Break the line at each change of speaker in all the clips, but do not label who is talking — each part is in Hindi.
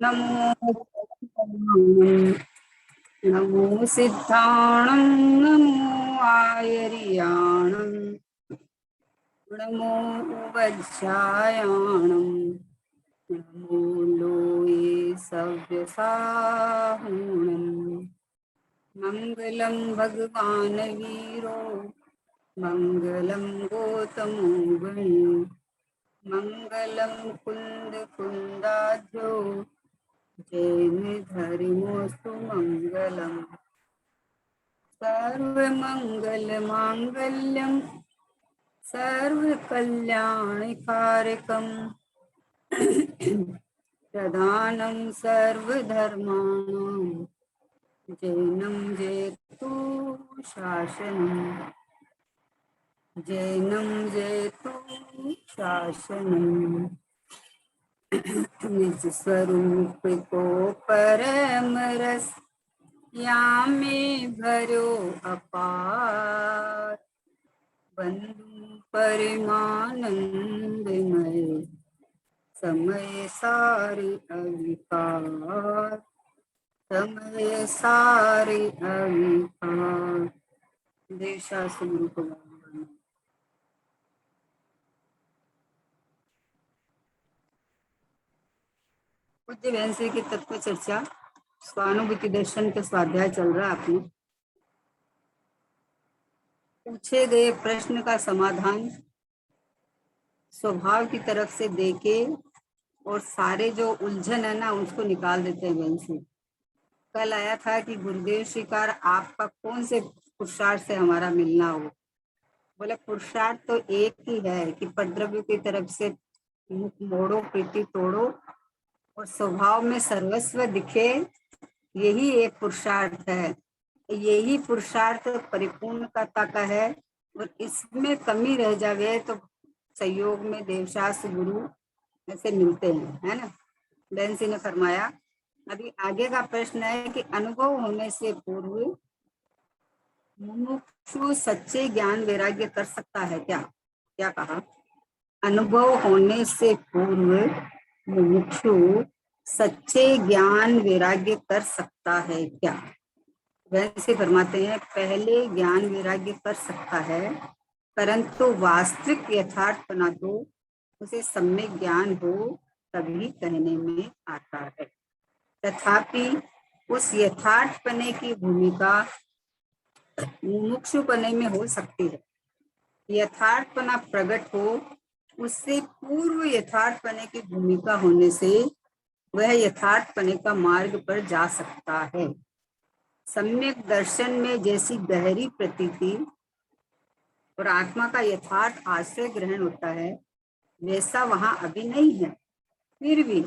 नमो नमो सिद्धाणं नमो आयर्याणं नमो वज्रायाणं नमो लोये सव्यसाहुणम् मंगलं भगवान वीरो मंगलं गौतमो गणी मंगलं कुंद कुंदाध्यो जैमिधर्मोऽस्तु मंगलम् सर्वमंगलमांगल्यं सर्वकल्याणकारकं प्रधानं सर्वधर्माणां जैनं जयतु शासनम् जैनं जयतु शासनम् निज स्वरूप को परम रस यामे भरो अपार बंधु परिमानंदमय समय सारी अविकार समय सारी अविकार देशा स्वरूप पूज्य बहन श्री की तत्व चर्चा स्वानुभूति दर्शन का स्वाध्याय चल रहा है। अपने पूछे गए प्रश्न का समाधान स्वभाव की तरफ से देके और सारे जो उलझन है ना उसको निकाल देते हैं बहन श्री। कल आया था कि गुरुदेव श्रीकार आपका कौन से पुरुषार्थ से हमारा मिलना हो। बोले पुरुषार्थ तो एक ही है कि परद्रव्य की तरफ से मुख मोड़ो प्रीति तोड़ो और स्वभाव में सर्वस्व दिखे, यही एक पुरुषार्थ है। यही पुरुषार्थ परिपूर्णता का है और इसमें कमी रह जावे तो संयोग में देवशास्त्र गुरु ऐसे मिलते हैं, है ना। बहन सिंह ने फरमाया। अभी आगे का प्रश्न है कि अनुभव होने से पूर्व मुमुक्षु सच्चे ज्ञान वैराग्य कर सकता है क्या? क्या कहा? अनुभव होने से पूर्व मुमुक्षु सच्चे ज्ञान वैराग्य कर सकता है क्या? वैसे फरमाते हैं पहले ज्ञान वैराग्य कर सकता है, परंतु वास्तविक यथार्थपना तो उसे सम्यक ज्ञान हो तभी कहने में आता है। तथापि उस यथार्थपने की भूमिका मुमुक्षुपने में हो सकती है। यथार्थपना प्रकट हो उससे पूर्व यथार्थपने की भूमिका होने से वह यथार्थपने का मार्ग पर जा सकता है। सम्यक दर्शन में जैसी गहरी प्रतीति और आत्मा का यथार्थ आश्रय ग्रहण होता है वैसा वहां अभी नहीं है, फिर भी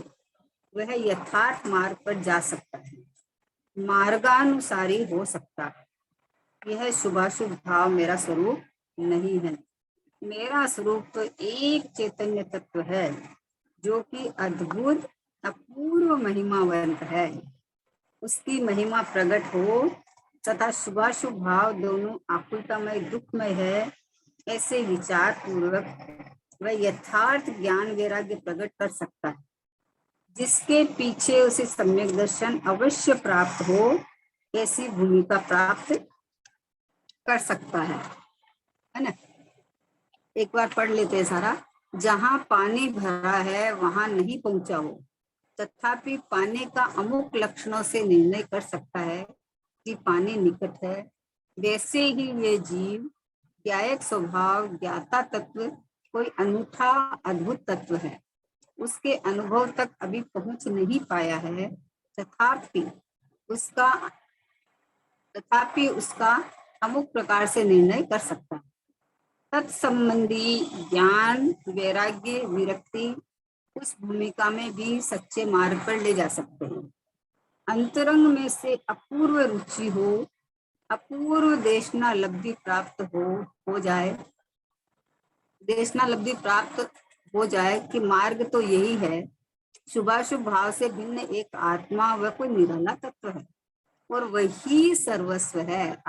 वह यथार्थ मार्ग पर जा सकता है, मार्गानुसारी हो सकता है। यह शुभाशुभ भाव मेरा स्वरूप नहीं है। मेरा स्वरूप तो एक चैतन्य तत्व है जो कि अद्भुत अपूर्व महिमावंत है। उसकी महिमा प्रकट हो तथा शुभाशुभ भाव दोनों आकुलतामय दुखमय है, ऐसे विचार पूर्वक वह यथार्थ ज्ञान वैराग्य प्रकट कर सकता है, जिसके पीछे उसे सम्यक दर्शन अवश्य प्राप्त हो, ऐसी भूमिका प्राप्त कर सकता है ना। एक बार पढ़ लेते हैं सारा। जहां पानी भरा है वहां नहीं पहुंचा हो, तथापि पानी का अमुक लक्षणों से निर्णय कर सकता है कि पानी निकट है, वैसे ही ये जीव ज्ञायक स्वभाव ज्ञाता तत्व कोई अनूठा अद्भुत तत्व है, उसके अनुभव तक अभी पहुंच नहीं पाया है, तथापि उसका अमुक प्रकार से निर्णय कर सकता है। तत्संबंधी ज्ञान वैराग्य विरक्ति उस भूमिका में भी सच्चे मार्ग पर ले जा सकते हैं। अंतरंग में से अपूर्व रुचि हो, अपूर्व देशना लब्धि प्राप्त हो जाए, देशना लब्धि प्राप्त हो जाए कि मार्ग तो यही है, शुभाशुभ भाव से भिन्न एक आत्मा व कोई निराला तत्व है और वही सर्वस्व है।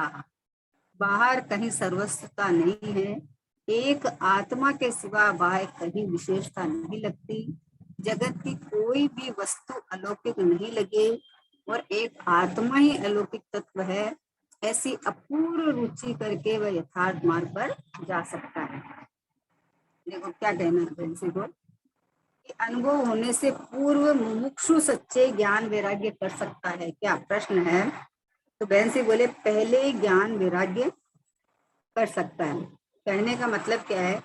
बाहर कहीं सर्वस्वता नहीं है, एक आत्मा के सिवा बाहर कहीं विशेषता नहीं लगती। जगत की कोई भी वस्तु अलौकिक नहीं लगे और एक आत्मा ही अलौकिक तत्व है, ऐसी अपूर्व रुचि करके वह यथार्थ मार्ग पर जा सकता है। देखो क्या कहना है बहन को, अनुभव होने से पूर्व मुमुक्षु सच्चे ज्ञान वैराग्य कर सकता है क्या, प्रश्न है। तो बहन से बोले पहले ज्ञान वैराग्य कर सकता है। कहने का मतलब क्या है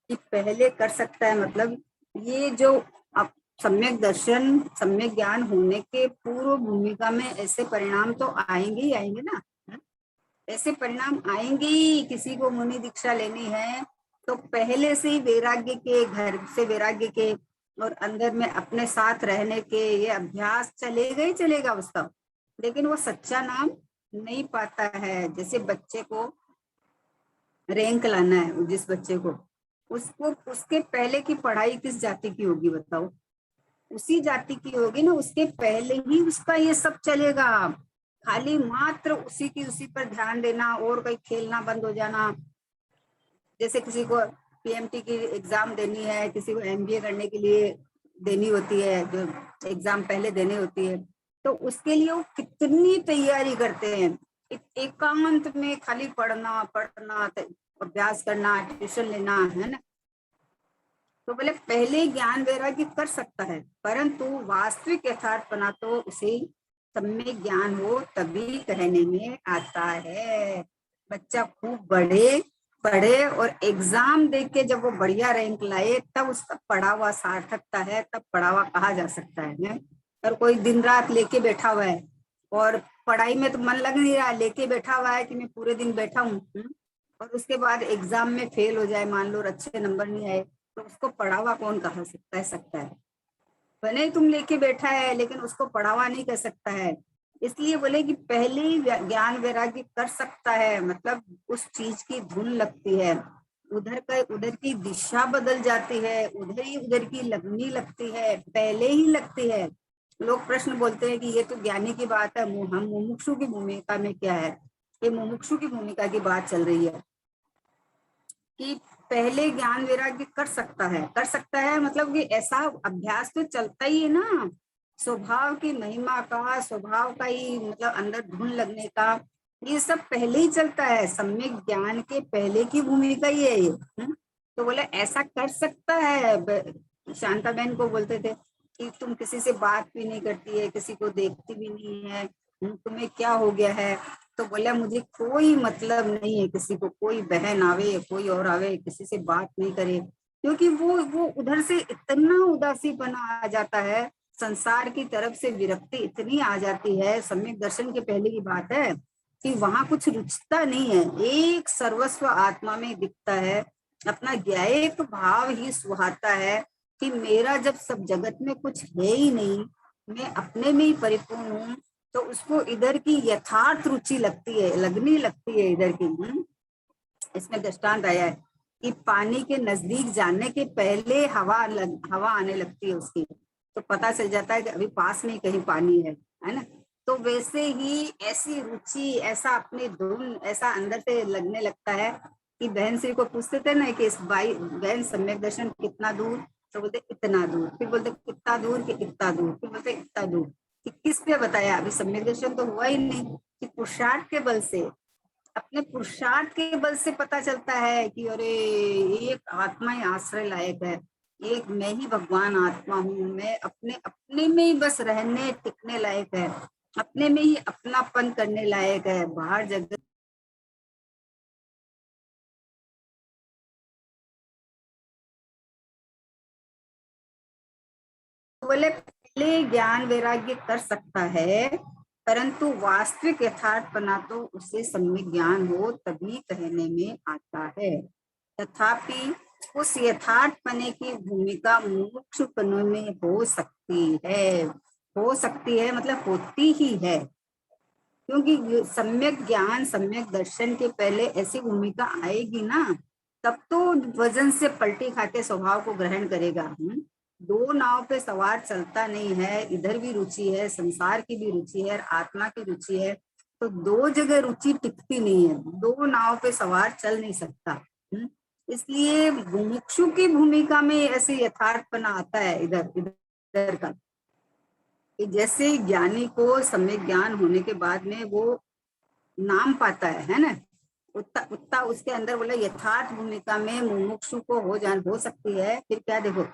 कि पहले कर सकता है, मतलब ये जो अब सम्यक दर्शन सम्यक ज्ञान होने के पूर्व भूमिका में ऐसे परिणाम तो आएंगे ही आएंगे ना, ऐसे परिणाम आएंगे ही। किसी को मुनि दीक्षा लेनी है तो पहले से ही वैराग्य के, घर से वैराग्य के और अंदर में अपने साथ रहने के ये अभ्यास चलेगा ही चलेगा उसका, लेकिन वो सच्चा नाम नहीं पाता है। जैसे बच्चे को रैंक लाना है, जिस बच्चे को, उसको उसके पहले की पढ़ाई किस जाति की होगी बताओ, उसी जाति की होगी ना, उसके पहले ही उसका ये सब चलेगा। खाली मात्र उसी पर ध्यान देना और कहीं खेलना बंद हो जाना। जैसे किसी को पीएमटी की एग्जाम देनी है, किसी को एमबीए करने के लिए देनी होती है, जो एग्जाम पहले देनी होती है, तो उसके लिए वो कितनी तैयारी करते हैं। एकांत में खाली पढ़ना पढ़ना, अभ्यास करना, ट्यूशन लेना, है ना। तो बोले पहले ज्ञान वैराग्य कर सकता है, परंतु वास्तविक यथार्थपना तो उसे सम्यक ज्ञान हो तभी कहने में आता है। बच्चा खूब पढ़े और एग्जाम देख के जब वो बढ़िया रैंक लाए तब उसका पढ़ा हुआ सार्थकता है, तब पढ़ा हुआ कहा जा सकता है। और कोई दिन रात लेके बैठा हुआ है और पढ़ाई में तो मन लग नहीं रहा, लेके बैठा हुआ है कि मैं पूरे दिन बैठा हूँ, और उसके बाद एग्जाम में फेल हो जाए, मान लो अच्छे नंबर नहीं आए, तो उसको पढ़ावा कौन कह सकता है। भले ही तुम लेके बैठा है लेकिन उसको पढ़ावा नहीं कर सकता है। इसलिए बोले कि पहले ही ज्ञान वैराग्य कर सकता है, मतलब उस चीज की धुन लगती है, उधर की दिशा बदल जाती है, उधर की लगनी लगती है, पहले ही लगती है। लोग प्रश्न बोलते हैं कि ये तो ज्ञानी की बात है, हम मुमुक्षु की भूमिका में क्या है। ये मुमुक्षु की भूमिका की बात चल रही है कि पहले ज्ञान वैराग्य कर सकता है, मतलब कि ऐसा अभ्यास तो चलता ही है ना, स्वभाव की महिमा का, स्वभाव का ही मतलब अंदर धुन लगने का, ये सब पहले ही चलता है। सम्यक ज्ञान के पहले की भूमिका ही है ये। तो बोले ऐसा कर सकता है। शांता बहन को बोलते थे कि तुम किसी से बात भी नहीं करती है, किसी को देखती भी नहीं है, तुम्हें क्या हो गया है। तो बोला मुझे कोई मतलब नहीं है किसी को, कोई बहन आवे कोई और आवे किसी से बात नहीं करे, क्योंकि वो उधर से इतना उदासीपना आ जाता है, संसार की तरफ से विरक्ति इतनी आ जाती है। सम्यक दर्शन के पहले की बात है कि वहां कुछ रुचता नहीं है, एक सर्वस्व आत्मा में दिखता है, अपना ज्ञायक भाव ही सुहाता है कि मेरा जब सब जगत में कुछ है ही नहीं, मैं अपने में ही परिपूर्ण हूँ। तो उसको इधर की यथार्थ रुचि लगनी लगती है इधर की। इसमें दृष्टांत आया है कि पानी के नजदीक जाने के पहले हवा आने लगती है उसकी, तो पता चल जाता है कि अभी पास में कहीं पानी है ना। तो वैसे ही ऐसी रुचि, ऐसा अपनी धुन, ऐसा अंदर से लगने लगता है कि बहन श्री को पूछते थे ना कि इस भाई बहन सम्यक दर्शन कितना दूर, तो बोलते इतना दूर, फिर बोलते कितना दूर कि इतना दूर, फिर बोलते इतना दूर। कि किस पे बताया, अभी सम्यक दर्शन तो हुआ ही नहीं, कि पुरुषार्थ के बल से, अपने पुरुषार्थ के बल से पता चलता है कि अरे एक आत्मा ही आश्रय लायक है, एक मैं ही भगवान आत्मा हूँ, मैं अपने अपने में ही बस रहने टिकने लायक है, अपने में ही अपनापन करने लायक है, बाहर जगत। बोले पहले ज्ञान वैराग्य कर सकता है, परंतु वास्तविक यथार्थपना तो उसे सम्यक ज्ञान हो तभी कहने में आता है। तथापि उस यथार्थपने की भूमिका मुमुक्षुपने में हो सकती है मतलब होती ही है, क्योंकि सम्यक ज्ञान सम्यक दर्शन के पहले ऐसी भूमिका आएगी ना, तब तो वजन से पलटी खाके स्वभाव को ग्रहण करेगा। दो नाव पे सवार चलता नहीं है, इधर भी रुचि है, संसार की भी रुचि है, आत्मा की रुचि है, तो दो जगह रुचि टिकती नहीं है, दो नाव पे सवार चल नहीं सकता। इसलिए मुमुक्षु की भूमिका में ऐसे यथार्थपना आता है इधर इधर अंदर का, जैसे ज्ञानी को सम्यक ज्ञान होने के बाद में वो नाम पाता है ना, उतना उतना उसके अंदर बोला यथार्थ भूमिका में मुमुक्षु को हो सकती है। फिर क्या देखो,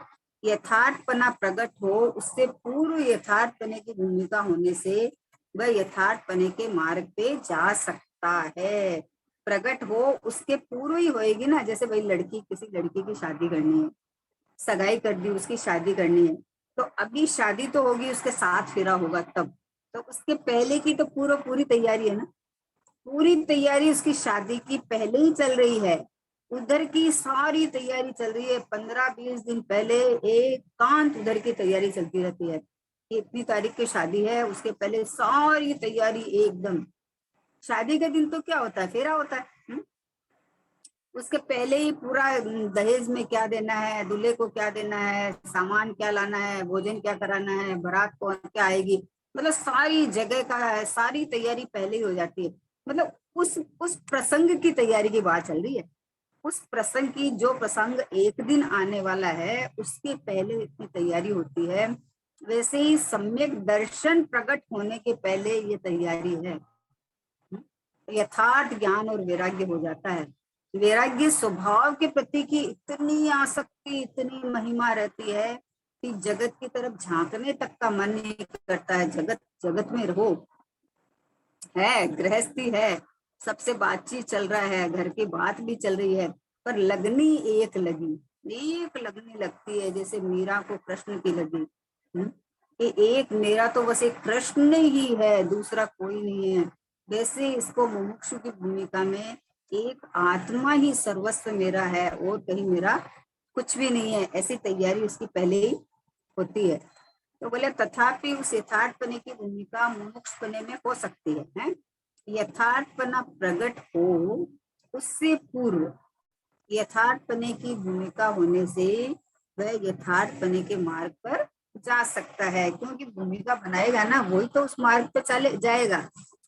यथार्थपना प्रकट हो उससे पूर्व यथार्थपने की भूमिका होने से वह यथार्थपने के मार्ग पे जा सकता है। प्रकट हो उसके पूर्व ही होएगी ना, जैसे भाई लड़की, किसी लड़की की शादी करनी है, सगाई कर दी, उसकी शादी करनी है, तो अभी शादी तो होगी, उसके साथ फेरा होगा तब, तो उसके पहले की तो पूरी तैयारी है ना, पूरी तैयारी उसकी शादी की पहले ही चल रही है। उधर की सारी तैयारी चल रही है, 15-20 दिन पहले एकांत उधर की तैयारी चलती रहती है कि इतनी तारीख की शादी है, उसके पहले सारी तैयारी एकदम। शादी के दिन तो क्या होता है, फेरा होता है। उसके पहले ही पूरा दहेज में क्या देना है, दूल्हे को क्या देना है, सामान क्या लाना है, भोजन क्या कराना है, बारात कौन क्या आएगी, मतलब सारी जगह का है, सारी तैयारी पहले ही हो जाती है। मतलब उस प्रसंग की तैयारी की बात चल रही है, उस प्रसंग की, जो प्रसंग एक दिन आने वाला है उसके पहले इतनी तैयारी होती है। वैसे ही सम्यक दर्शन प्रकट होने के पहले ये तैयारी है। यथार्थ ज्ञान और वैराग्य हो जाता है। वैराग्य स्वभाव के प्रति की इतनी आसक्ति, इतनी महिमा रहती है कि जगत की तरफ झांकने तक का मन नहीं करता है। जगत जगत में रहो, है गृहस्थी है, सबसे बातचीत चल रहा है, घर की बात भी चल रही है, पर लगनी एक लगी, एक लगनी लगती है, जैसे मीरा को कृष्ण की लगी। कि एक मेरा तो बस एक कृष्ण ही है, दूसरा कोई नहीं है। वैसे इसको मुमुक्षु की भूमिका में एक आत्मा ही सर्वस्व मेरा है और कहीं मेरा कुछ भी नहीं है, ऐसी तैयारी उसकी पहले ही होती है। तो बोले तथापि उस यथार्थपने की भूमिका मुमुक्षुपने में हो सकती है? यथार्थपना प्रकट हो उससे पूर्व यथार्थपने की भूमिका होने से वह यथार्थपने के मार्ग पर जा सकता है, क्योंकि भूमिका बनाएगा ना वही तो उस मार्ग पर चले जाएगा।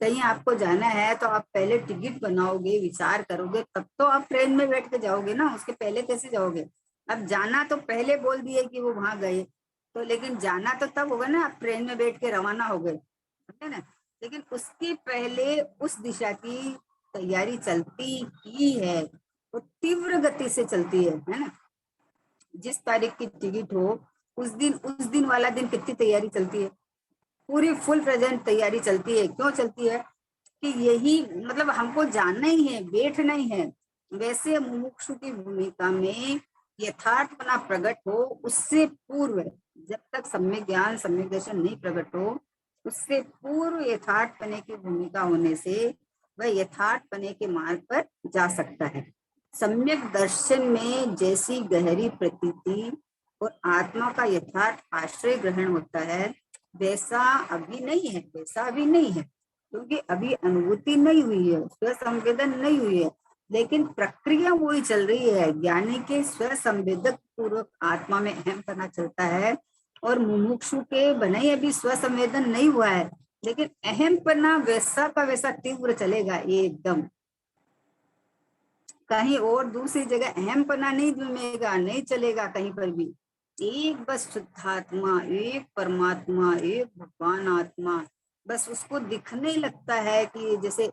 कहीं आपको जाना है तो आप पहले टिकट बनाओगे, विचार करोगे, तब तो आप ट्रेन में बैठ के जाओगे ना, उसके पहले कैसे जाओगे? अब जाना तो पहले बोल दिए कि वो वहां गए, तो लेकिन जाना तो तब होगा ना आप ट्रेन में बैठ के रवाना हो गए, है ना। लेकिन उसके पहले उस दिशा की तैयारी चलती ही है, वो तीव्र गति से चलती है ना। जिस तारीख की टिकट हो उस दिन वाला दिन कितनी तैयारी चलती है, पूरी फुल प्रेजेंट तैयारी चलती है। क्यों चलती है? कि यही मतलब हमको जानना ही है, बैठना ही है। वैसे मुमुक्षु की भूमिका में यथार्थपना प्रकट हो उससे पूर्व, जब तक सम्यक ज्ञान सम्यक दर्शन नहीं प्रकट हो, उससे पूर्व यथार्थपने की भूमिका होने से वह यथार्थपने के मार्ग पर जा सकता है। सम्यक दर्शन में जैसी गहरी प्रतीति और आत्मा का यथार्थ आश्रय ग्रहण होता है, वैसा अभी नहीं है, वैसा अभी नहीं है, क्योंकि अभी अनुभूति नहीं हुई है, स्व संवेदन नहीं हुई है, लेकिन प्रक्रिया वही चल रही है। ज्ञानी के स्व संवेदक पूर्वक आत्मा में अहम पना चलता है, और मुमुक्षु के बने अभी स्व संवेदन नहीं हुआ है, लेकिन अहम पना वैसा का वैसा तीव्र चलेगा एकदम। कहीं और दूसरी जगह अहम पना नहीं जमेगा, नहीं चलेगा कहीं पर भी। एक बस शुद्धात्मा, एक परमात्मा, एक भगवान आत्मा, बस उसको दिखने लगता है कि जैसे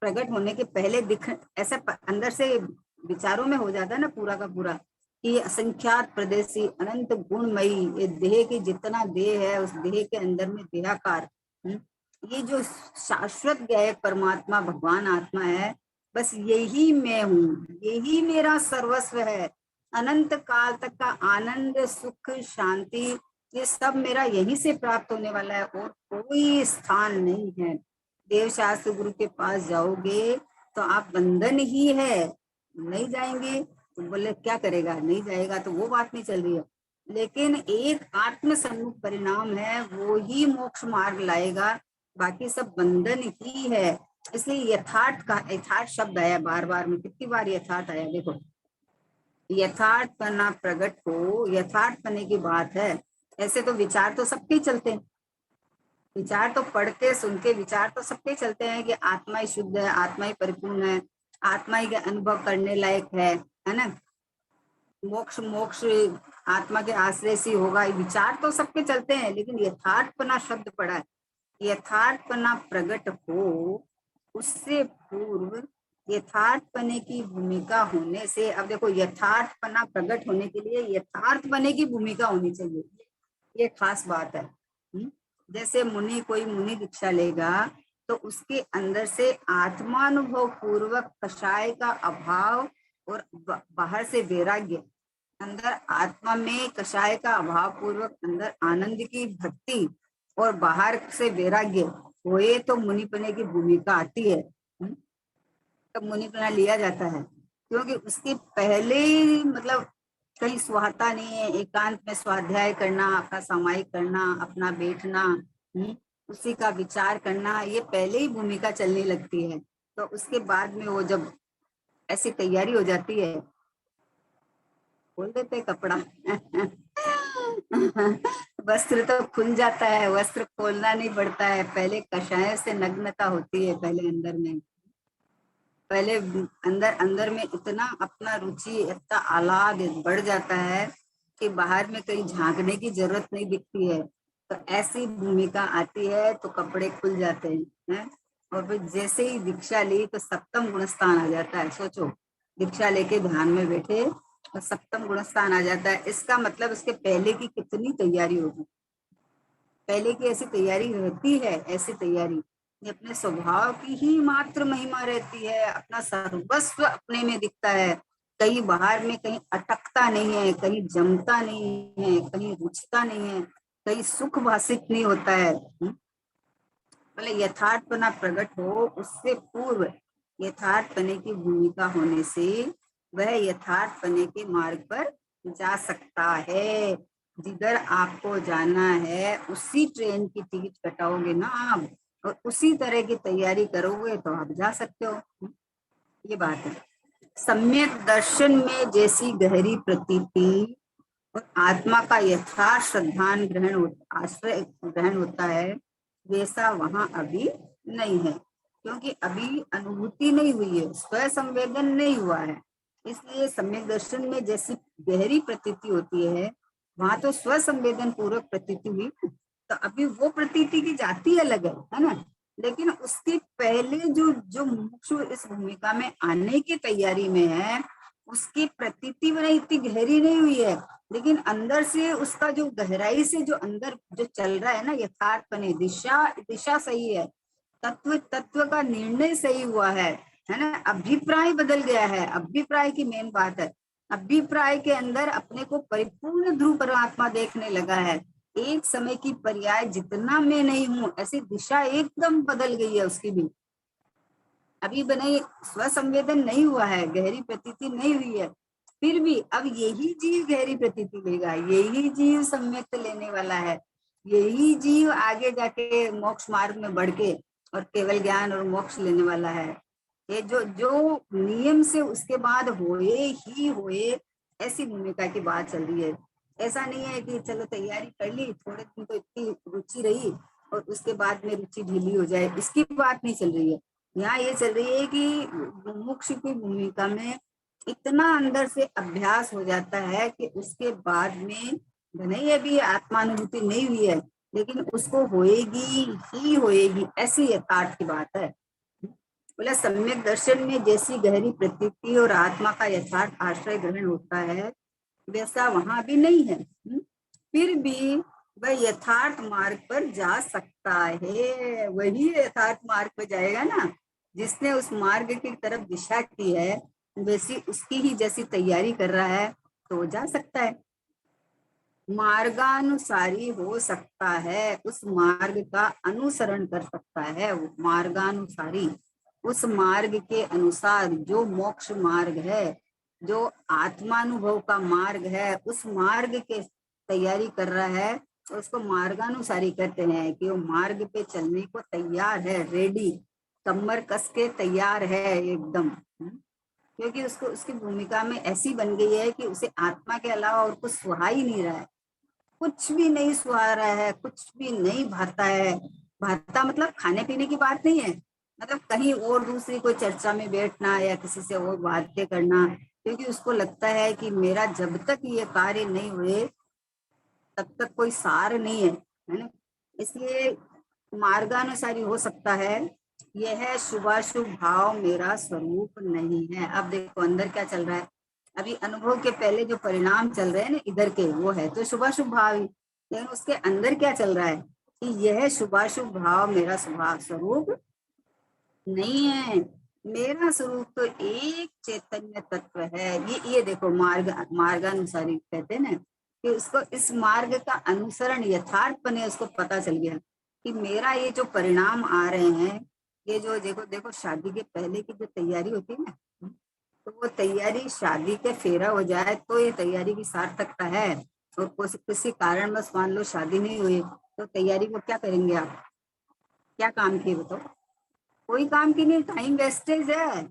प्रकट होने के पहले दिख, ऐसा अंदर से विचारों में हो जाता है ना पूरा का पूरा, कि असंख्यात प्रदेशी अनंत गुणमयी, ये देह की जितना देह है उस देह के अंदर में देहाकार, ये जो शाश्वत ज्ञेय परमात्मा भगवान आत्मा है, बस यही मैं हूँ, यही मेरा सर्वस्व है। अनंत काल तक का आनंद, सुख, शांति, ये सब मेरा यहीं से प्राप्त होने वाला है, और कोई स्थान नहीं है। देव शास्त्र गुरु के पास जाओगे तो आप बंधन ही है, नहीं जाएंगे तो बोले क्या करेगा, नहीं जाएगा, तो वो बात नहीं चल रही है। लेकिन एक आत्म सम्मुख परिणाम है, वो ही मोक्ष मार्ग लाएगा, बाकी सब बंधन ही है। इसलिए यथार्थ का, यथार्थ शब्द आया बार बार में, कितनी बार यथार्थ आया देखो। यथार्थ पना प्रकट हो, यथार्थ पने की बात है। ऐसे तो विचार तो सबके चलते हैं, विचार तो पढ़ के सुन के विचार तो सबके चलते हैं कि आत्मा ही शुद्ध है, आत्मा ही परिपूर्ण है, आत्मा ही के अनुभव करने लायक है ना। मोक्ष मोक्ष आत्मा के आश्रय से होगा, विचार तो सबके चलते हैं, लेकिन यथार्थपना शब्द पड़ा है। यथार्थपना प्रकट हो उससे पूर्व यथार्थपने की भूमिका होने से। अब देखो, यथार्थपना प्रकट होने के लिए यथार्थपने की भूमिका होनी चाहिए, ये खास बात है। जैसे कोई मुनि दीक्षा लेगा तो उसके अंदर से आत्मानुभव पूर्वक कषाय का अभाव और बाहर से वैराग्य, अंदर आत्मा में कषाय का अभाव पूर्वक अंदर आनंद की भक्ति और बाहर से वैराग्य होए तो मुनिपने की भूमिका आती है। तब मुनिपना लिया जाता है, क्योंकि उसके पहले मतलब कहीं सुहाता नहीं है, एकांत में स्वाध्याय करना, अपना सामायिक करना, अपना बैठना, उसी का विचार करना, ये पहले ही भूमिका चलने लगती है। तो उसके बाद में वो जब ऐसी तैयारी हो जाती है, खोल देते कपड़ा वस्त्र तो खुल जाता है, वस्त्र खोलना नहीं पड़ता है। पहले कषाय से नग्नता होती है, पहले अंदर में, पहले अंदर अंदर में इतना अपना रुचि, इतना आह्लाद बढ़ जाता है कि बाहर में कहीं झांकने की जरूरत नहीं दिखती है। तो ऐसी भूमिका आती है तो कपड़े खुल जाते हैं। और फिर जैसे ही दीक्षा ली तो सप्तम गुणस्थान आ जाता है। सोचो, दीक्षा लेके ध्यान में बैठे और सप्तम गुणस्थान आ जाता है, इसका मतलब उसके पहले की कितनी तैयारी होगी। पहले की ऐसी तैयारी रहती है, ऐसी तैयारी ये अपने स्वभाव की ही मात्र महिमा रहती है, अपना सर्वस्व अपने में दिखता है, कहीं बाहर में कहीं अटकता नहीं है, कहीं जमता नहीं है, कहीं रुचता नहीं है, कहीं सुख भाषित नहीं होता है। मतलब यथार्थपना प्रकट हो उससे पूर्व यथार्थपने की भूमिका होने से वह यथार्थपने के मार्ग पर जा सकता है। जिधर आपको जाना है उसी ट्रेन की टिकट कटाओगे ना आप, और उसी तरह की तैयारी करोगे तो आप जा सकते हो। ये बात है। सम्यक दर्शन में जैसी गहरी प्रतीति और आत्मा का यथार्थ श्रद्धान ग्रहण आश्रय ग्रहण होता है, वैसा वहां अभी नहीं है, क्योंकि अभी अनुभूति नहीं हुई है, स्व संवेदन नहीं हुआ है। इसलिए सम्यक दर्शन में जैसी गहरी प्रतीति होती है, वहां तो स्व संवेदन पूर्वक प्रतीति हुई, तो अभी वो प्रतीति की जाति अलग है ना। लेकिन उसके पहले जो जो मुमुक्षु इस भूमिका में आने की तैयारी में है, उसकी प्रतीति में इतनी गहरी नहीं हुई है, लेकिन अंदर से उसका जो गहराई से जो अंदर जो चल रहा है ना, यथार्थपने, दिशा दिशा सही है, तत्व तत्व का निर्णय सही हुआ है ना। अभिप्राय बदल गया है, अभिप्राय की मेन बात है। अभिप्राय के अंदर अपने को परिपूर्ण ध्रुव परमात्मा देखने लगा है। एक समय की पर्याय जितना मैं नहीं हूं, ऐसी दिशा एकदम बदल गई है उसकी भी। अभी बने स्व संवेदन नहीं हुआ है, गहरी प्रतीति नहीं हुई है, फिर भी अब यही जीव गहरी प्रतीति लेगा, यही जीव सम्यक लेने वाला है, यही जीव आगे जाके मोक्ष मार्ग में बढ़ के और केवल ज्ञान और मोक्ष लेने वाला है। ये जो जो नियम से उसके बाद होए ही होए, ऐसी भूमिका की बात चल रही है। ऐसा नहीं है कि चलो तैयारी कर ली, थोड़े दिन तो इतनी रुचि रही और उसके बाद में रुचि ढीली हो जाए, इसकी बात नहीं चल रही है। यहाँ ये चल रही है कि मुमुक्षु की भूमिका में इतना अंदर से अभ्यास हो जाता है कि उसके बाद में भले ही अभी आत्मानुभूति नहीं हुई है, लेकिन उसको होएगी ही होएगी, ऐसी यथार्थ की बात है। बोला सम्यक दर्शन में जैसी गहरी प्रतीति और आत्मा का यथार्थ आश्रय ग्रहण होता है, वैसा वहां भी नहीं है। फिर भी वह यथार्थ मार्ग पर जा सकता है। वही यथार्थ मार्ग पर जाएगा ना जिसने उस मार्ग की तरफ दिशा की है, वैसी उसकी ही जैसी तैयारी कर रहा है तो वो जा सकता है, मार्गानुसारी हो सकता है, उस मार्ग का अनुसरण कर सकता है। वो मार्गानुसारी, उस मार्ग के अनुसार जो मोक्ष मार्ग है, जो आत्मानुभव का मार्ग है, उस मार्ग के तैयारी कर रहा है, उसको मार्गानुसारी कहते हैं कि वो मार्ग पे चलने को तैयार है, रेडी, कमर कस के तैयार है एकदम। क्योंकि उसको उसकी भूमिका में ऐसी बन गई है कि उसे आत्मा के अलावा और कुछ सुहा ही नहीं रहा है, कुछ भी नहीं सुहा रहा है, कुछ भी नहीं भाता है। भाता मतलब खाने पीने की बात नहीं है, मतलब कहीं और दूसरी कोई चर्चा में बैठना या किसी से और बातें करना, क्योंकि उसको लगता है कि मेरा जब तक ये कार्य नहीं हुए तब तक कोई सार नहीं है ना। इसलिए मार्गानुसारी हो सकता है, यह शुभाशुभ भाव मेरा स्वरूप नहीं है। अब देखो अंदर क्या चल रहा है, अभी अनुभव के पहले जो परिणाम चल रहे हैं ना इधर के, वो है तो शुभाशुभ भाव ही, लेकिन उसके अंदर क्या चल रहा है कि यह शुभाशुभ भाव मेरा स्वभाव स्वरूप नहीं है। मेरा स्वरूप तो एक चैतन्य तत्व है। ये देखो मार्गानुसारी कहते हैं ना, कि उसको इस मार्ग का अनुसरण यथार्थपने उसको पता चल गया कि मेरा ये जो परिणाम आ रहे हैं, ये जो देखो देखो शादी के पहले की जो तैयारी होती है ना, तो वो तैयारी शादी के फेरा हो जाए तो ये तैयारी की सार्थकता है। और किसी कारणवश मान लो शादी नहीं हुई तो तैयारी को क्या करेंगे आप, क्या काम किए बताओ, कोई काम की नहीं, टाइम वेस्टेज है।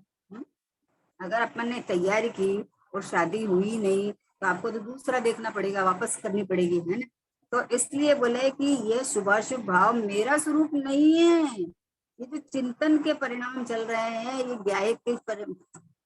अगर अपन ने तैयारी की और शादी हुई नहीं तो आपको तो दूसरा देखना पड़ेगा, वापस करनी पड़ेगी, है ना। तो इसलिए बोले कि ये शुभाशुभ भाव मेरा स्वरूप नहीं है। ये जो चिंतन के परिणाम चल रहे हैं, ये ज्ञायक के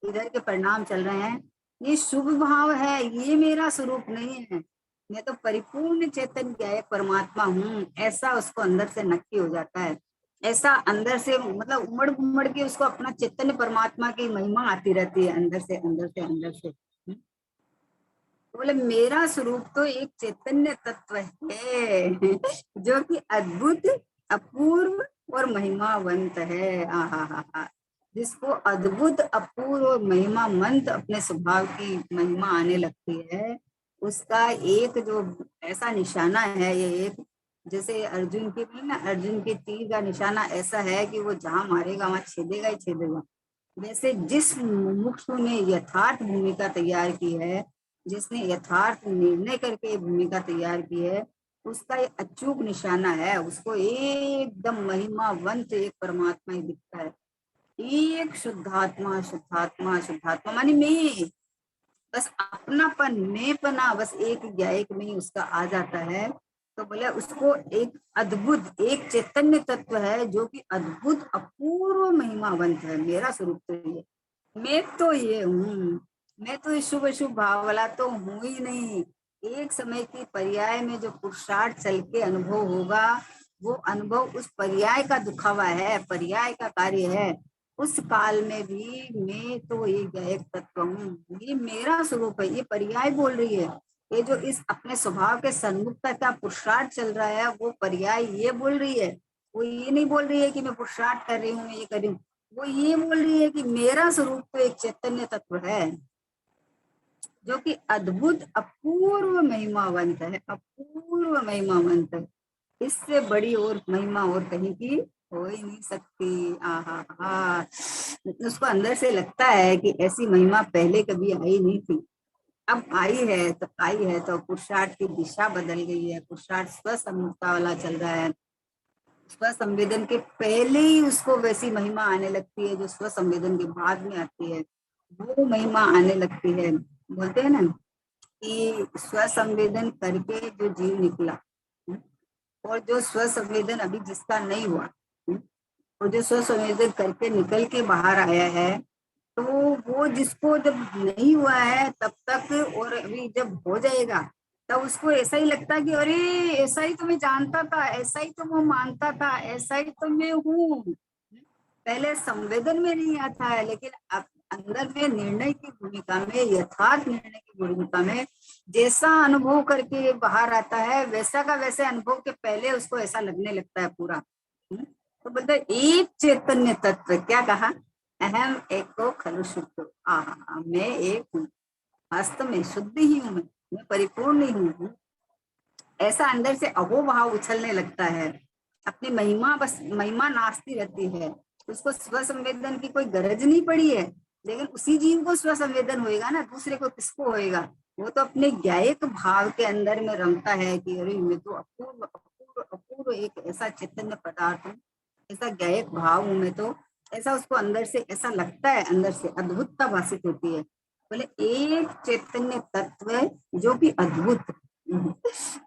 इधर के परिणाम चल रहे हैं, ये शुभ भाव है, ये मेरा स्वरूप नहीं है। मैं तो परिपूर्ण चेतन ज्ञायक परमात्मा हूँ, ऐसा उसको अंदर से नक्की हो जाता है। ऐसा अंदर से मतलब उमड़ उमड़ के उसको अपना चैतन्य परमात्मा की महिमा आती रहती है अंदर से अंदर से अंदर से। तो बोले मेरा स्वरूप तो एक चैतन्य तत्व है जो कि अद्भुत अपूर्व और महिमावंत है। आहा हा हा, जिसको अद्भुत अपूर्व और महिमावंत अपने स्वभाव की महिमा आने लगती है, उसका एक जो ऐसा निशाना है, ये एक जैसे अर्जुन की भी ना, अर्जुन के तीर का निशाना ऐसा है कि वो जहां मारेगा वहां छेदेगा ही छेदेगा। वैसे जिस मुमुक्षु ने यथार्थ भूमिका तैयार की है, जिसने यथार्थ निर्णय करके ये भूमिका तैयार की है, उसका ये अचूक निशाना है, उसको एकदम महिमावंत एक परमात्मा ही दिखता है। एक शुद्धात्मा शुद्धात्मा शुद्धात्मा मानी मैं, बस अपनापन मैं पना बस एक ज्ञायक में ही उसका आ जाता है। तो बोले उसको एक अद्भुत एक चैतन्य तत्व है जो कि अद्भुत अपूर्व महिमावंत है। मेरा स्वरूप तो ये, मैं तो ये हूँ, मैं तो शुभ शुभ भाव वाला तो हूँ ही नहीं। एक समय की पर्याय में जो पुरुषार्थ चल के अनुभव होगा, वो अनुभव उस पर्याय का दुखावा है, पर्याय का कार्य है। उस काल में भी मैं तो ये गायक तत्व हूँ, ये मेरा स्वरूप है। ये पर्याय बोल रही है, ये जो इस अपने स्वभाव के सन्मुखता का पुरुषार्थ चल रहा है वो पर्याय ये बोल रही है। वो ये नहीं बोल रही है कि मैं पुरुषार्थ कर रही हूँ, मैं ये कर रही हूँ। वो ये बोल रही है कि मेरा स्वरूप तो एक चैतन्य तत्व है जो कि अद्भुत अपूर्व महिमावंत है, अपूर्व महिमावंत है। इससे बड़ी और महिमा और कहीं की हो ही नहीं सकती। आहा हा, उसको अंदर से लगता है कि ऐसी महिमा पहले कभी आई नहीं थी, अब आई है तो पुरुषार्थ की दिशा बदल गई है, पुरुषार्थ स्वसम्मुखता वाला चल रहा है। स्वसंवेदन के पहले ही उसको वैसी महिमा आने लगती है जो स्वसंवेदन के बाद में आती है, वो महिमा आने लगती है। बोलते हैं ना कि स्वसंवेदन करके जो जीव निकला, और जो स्वसंवेदन अभी जिसका नहीं हुआ, और जो स्वसंवेदन करके निकल के बाहर आया है, तो वो जिसको जब नहीं हुआ है तब तक, और अभी जब हो जाएगा तब उसको ऐसा ही लगता है कि अरे ऐसा ही तो मैं जानता था, ऐसा ही तो मैं मानता था, ऐसा ही तो मैं हूँ। पहले संवेदन में नहीं आता है, लेकिन अब अंदर में निर्णय की भूमिका में, यथार्थ निर्णय की भूमिका में जैसा अनुभव करके बाहर आता है, वैसा का वैसे अनुभव के पहले उसको ऐसा लगने लगता है पूरा। तो बोलते एक चैतन्य तत्व, क्या कहा, अहम एको खलु शुद्ध, मैं एक हूँ, वास्तव में शुद्ध ही हूँ, मैं परिपूर्ण ही हूँ। ऐसा अंदर से अहोभाव उछलने लगता है, अपनी महिमा बस महिमा नाचती रहती है। उसको स्व संवेदन की कोई गरज नहीं पड़ी है, लेकिन उसी जीव को स्व संवेदन होएगा ना, दूसरे को किसको होएगा। वो तो अपने ज्ञायक भाव के अंदर में रमता है कि अरे मैं तो अपूर्व अपूर्व अपूर्व एक ऐसा चैतन्य पदार्थ हूँ, ऐसा ज्ञायक भाव हूँ मैं तो। ऐसा उसको अंदर से ऐसा लगता है, अंदर से अद्भुतता भाषित होती है। बोले एक चैतन्य तत्व जो कि अद्भुत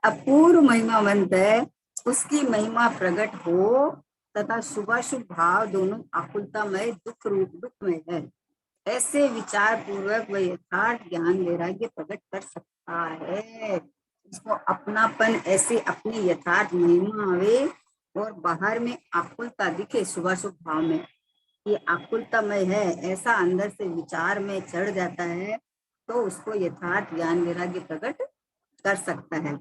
अपूर्व महिमावंत है, उसकी महिमा प्रकट हो तथा शुभाशुभ भाव दोनों आकुलतामय दुख रूप दुखमय है। ऐसे विचार पूर्वक वह यथार्थ ज्ञान वैराग्य प्रकट कर सकता है। इसको अपनापन ऐसे अपनी यथार्थ महिमा आवे और बाहर में आकुलता दिखे, शुभाशुभ भाव में ये आकुलतामय है ऐसा अंदर से विचार में चढ़ जाता है, तो उसको यथार्थ ज्ञान वैराग्य प्रकट कर सकता है।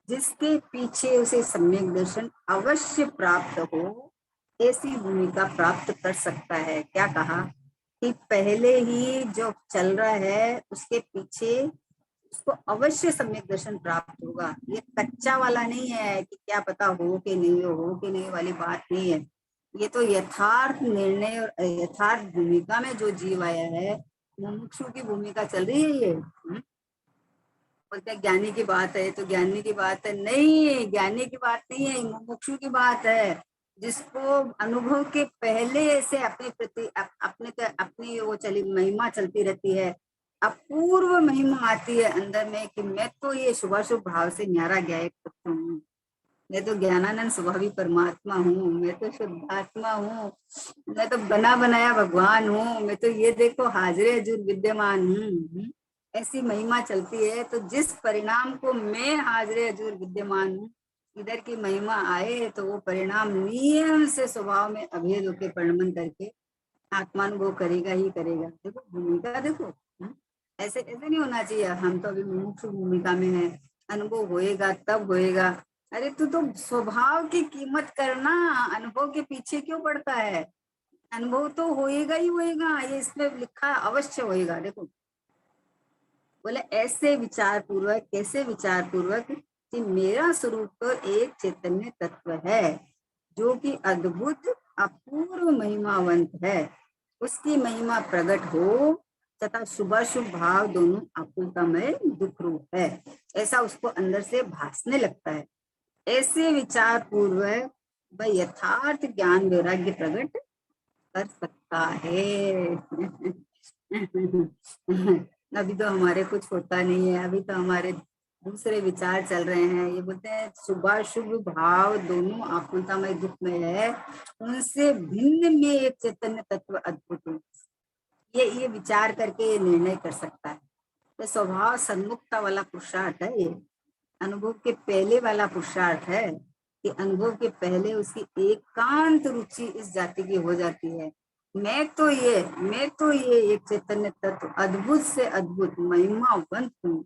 जिसके पीछे उसे सम्यक दर्शन अवश्य प्राप्त हो, ऐसी भूमिका प्राप्त कर सकता है। क्या कहा कि पहले ही जो चल रहा है उसके पीछे उसको अवश्य सम्यक दर्शन प्राप्त होगा। ये कच्चा वाला नहीं है कि क्या पता हो कि नहीं हो कि नहीं वाली बात नहीं है। ये तो यथार्थ निर्णय और यथार्थ भूमिका में जो जीव आया है, मुमुक्षु की भूमिका चल रही है ये। बोलते ज्ञानी की बात है तो ज्ञानी की बात है, नहीं ज्ञानी की बात नहीं है, मुमुक्षु की बात है। जिसको अनुभव के पहले से अपने प्रति अपनी वो चली महिमा चलती रहती है, अपूर्व महिमा आती है अंदर में कि मैं तो ये शुभाशुभ भाव से न्यारा गया एक तत्व हूँ, मैं तो ज्ञानानंद स्वभावी परमात्मा हूँ, मैं तो शुद्धात्मा हूँ, मैं तो बना बनाया भगवान हूँ, मैं तो ये देखो हाजिर हजूर विद्यमान हूँ। ऐसी महिमा चलती है। तो जिस परिणाम को मैं हाजिर हजूर विद्यमान हूँ इधर की महिमा आए तो वो परिणाम नियम से स्वभाव में अभेद होकर परिणमन करके आत्मानुभव करेगा ही करेगा। देखो भूमिका देखो, ऐसे ऐसे नहीं होना चाहिए हम तो अभी मुमुक्षु भूमिका में है, अनुभव होएगा तब होएगा। अरे तू तो स्वभाव की कीमत करना, अनुभव के पीछे क्यों पड़ता है? अनुभव तो होएगा ही होएगा, ये इसमें लिखा अवश्य होएगा। देखो बोले ऐसे विचार पूर्वक, कैसे विचार पूर्वक कि मेरा स्वरूप तो एक चैतन्य तत्व है जो कि अद्भुत अपूर्व महिमावंत है, उसकी महिमा प्रकट हो तथा शुभाशुभ भाव दोनों आकुलतामय दुख रूप है, ऐसा उसको अंदर से भासने लगता है। ऐसे विचार पूर्वक वह यथार्थ ज्ञान वैराग्य प्रकट कर सकता है। अभी तो हमारे कुछ होता नहीं है, अभी तो हमारे दूसरे विचार चल रहे हैं। ये बोलते हैं शुभाशुभ भाव दोनों आकुलतामय दुख में है, उनसे भिन्न में एक चैतन्य तत्व अद्भुत है। ये विचार करके ये निर्णय कर सकता है। तो स्वभाव सन्मुखता वाला पुरुषार्थ है ये, अनुभव के पहले वाला पुरुषार्थ है कि अनुभव के पहले उसकी एकांत रुचि इस जाति की हो जाती है। मैं तो ये एक चैतन्य तत्व अद्भुत से अद्भुत महिमावंत हूँ,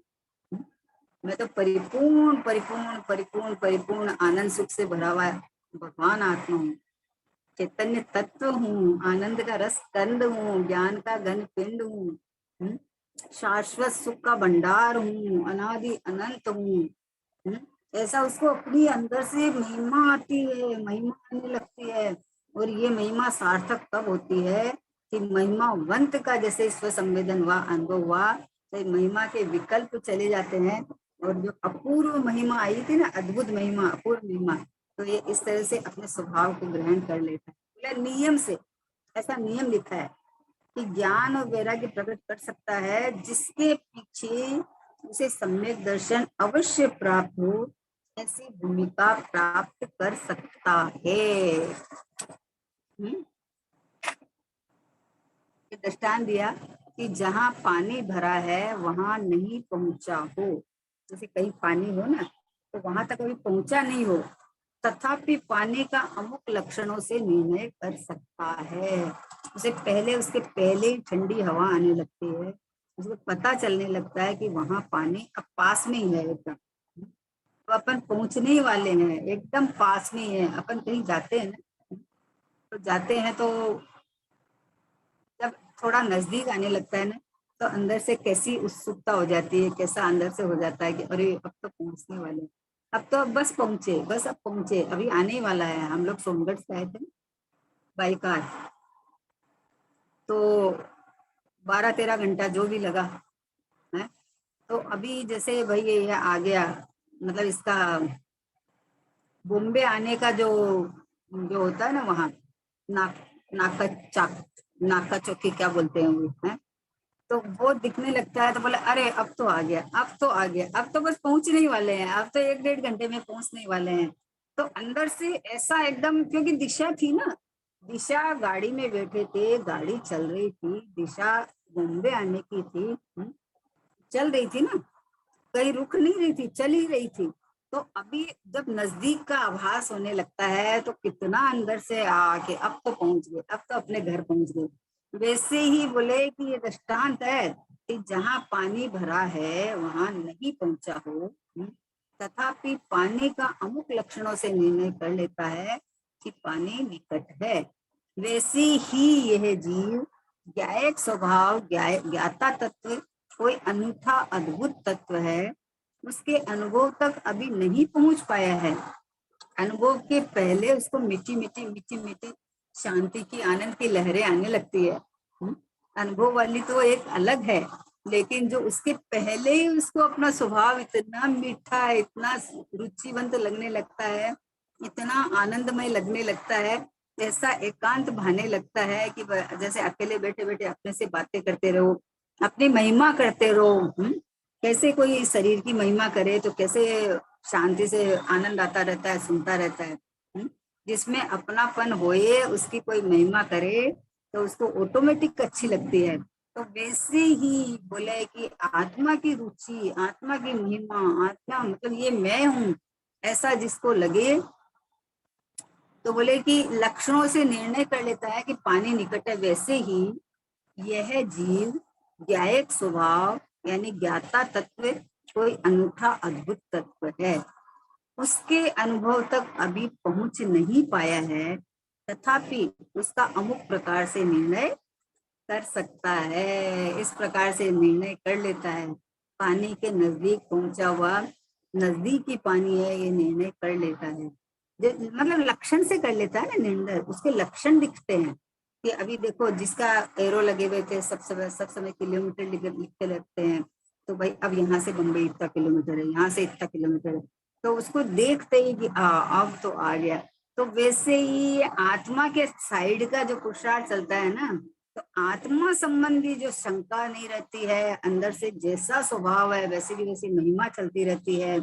मैं तो परिपूर्ण परिपूर्ण परिपूर्ण परिपूर्ण आनंद सुख से भरा हुआ भगवान आत्मा हूँ, चैतन्य तत्व हूँ, आनंद का रस कंद हूँ, ज्ञान का घन पिंड हूँ, शाश्वत सुख का भंडार हूँ, अनादि अनंत हूँ। ऐसा उसको अपनी अंदर से महिमा आती है, महिमा आने लगती है। और ये महिमा सार्थक तब होती है कि महिमावंत का जैसे स्व संवेदन हुआ, अनुभव हुआ, तो महिमा के विकल्प चले जाते हैं और जो अपूर्व महिमा आई थी ना, अद्भुत महिमा, अपूर्व महिमा, तो ये इस तरह से अपने स्वभाव को ग्रहण कर लेता है। नियम से ऐसा नियम लिखा है कि ज्ञान और वैराग्य प्रकट कर सकता है जिसके पीछे उसे सम्यक दर्शन अवश्य प्राप्त हो, ऐसी भूमिका प्राप्त कर सकता है। दृष्टांत दिया कि जहाँ पानी भरा है वहां नहीं पहुंचा हो, जैसे कहीं पानी हो ना तो वहां तक अभी पहुंचा नहीं हो, तथापि पानी का अमुक लक्षणों से निर्णय कर सकता है। उसे पहले उसके पहले ही ठंडी हवा आने लगती है, उसको पता चलने लगता है कि वहां पानी अब पास में ही है एकदम, तो अपन पहुंचने ही वाले हैं, एकदम पास में ही है। अपन कहीं जाते हैं ना, तो जाते हैं तो जब थोड़ा नजदीक आने लगता है ना, तो अंदर से कैसी उत्सुकता हो जाती है, कैसा अंदर से हो जाता है कि अरे अब तो पहुंचने वाले, अब तो अब बस पहुंचे, बस अब पहुंचे, अभी आने ही वाला है। हम लोग सोनगढ़ से आए थे बाई कार, तो 12-13 घंटा जो भी लगा है। तो अभी जैसे भाई ये आ गया, मतलब इसका बॉम्बे आने का जो जो होता है ना वहाँ, नाक नाका चाक नाका चौकी क्या बोलते हैं वो, है तो वो दिखने लगता है, तो बोले अरे अब तो आ गया, अब तो आ गया, अब तो बस पहुंचने ही वाले हैं, अब तो 1-1.5 घंटे में पहुंचने वाले हैं। तो अंदर से ऐसा एकदम, क्योंकि दिशा थी ना, दिशा, गाड़ी में बैठे थे, गाड़ी चल रही थी, दिशा बॉम्बे आने की थी, चल रही थी ना, कहीं रुक नहीं रही थी, चल ही रही थी। तो अभी जब नजदीक का आभास होने लगता है तो कितना अंदर से आके अब तो पहुंच गए, अब तो अपने घर पहुंच गए। वैसे ही बोले कि ये दृष्टांत है कि जहाँ पानी भरा है वहां नहीं पहुंचा हो, तथापि पानी का अमुक लक्षणों से निर्णय कर लेता है कि पानी निकट है। वैसे ही यह जीव ज्ञायक स्वभाव, ज्ञाता तत्व कोई अनूठा अद्भुत तत्व है, उसके अनुभव तक अभी नहीं पहुंच पाया है। अनुभव के पहले उसको मीठी मीठी मीठी मीठी शांति की, आनंद की लहरें आने लगती है। अनुभव वाली तो एक अलग है, लेकिन जो उसके पहले ही उसको अपना स्वभाव इतना मीठा, इतना रुचिवंत लगने लगता है, इतना आनंदमय लगने लगता है, ऐसा एकांत भाने लगता है कि जैसे अकेले बैठे बैठे अपने से बातें करते रहो, अपनी महिमा करते रहो। कैसे कोई शरीर की महिमा करे तो कैसे शांति से आनंद आता रहता है, सुनता रहता है। जिसमें अपनापन होए, उसकी कोई महिमा करे तो उसको ऑटोमेटिक अच्छी लगती है। तो वैसे ही बोले कि आत्मा की रुचि, आत्मा की महिमा, आत्मा मतलब ये मैं हूँ, ऐसा जिसको लगे तो बोले कि लक्षणों से निर्णय कर लेता है कि पानी निकट है। वैसे ही यह जीव ज्ञायक स्वभाव यानी ज्ञाता तत्व कोई अनूठा अद्भुत तत्व है, उसके अनुभव तक अभी पहुंच नहीं पाया है, तथापि उसका अमुक प्रकार से निर्णय कर सकता है। इस प्रकार से निर्णय कर लेता है, पानी के नजदीक पहुंचा हुआ, नजदीक ही पानी है ये निर्णय कर लेता है। मतलब लक्षण से कर लेता है ना निर्णय, उसके लक्षण दिखते हैं कि अभी देखो जिसका एरो लगे हुए थे सब समय किलोमीटर लिखते रहते हैं, तो भाई अब यहाँ से बम्बई इतना किलोमीटर है, यहाँ से इतना किलोमीटर है, तो उसको देखते ही कि अब तो आ गया। तो वैसे ही आत्मा के साइड का जो पुरुषार्थ चलता है ना, तो आत्मा संबंधी जो शंका नहीं रहती है, अंदर से जैसा स्वभाव है वैसे की वैसी महिमा चलती रहती है।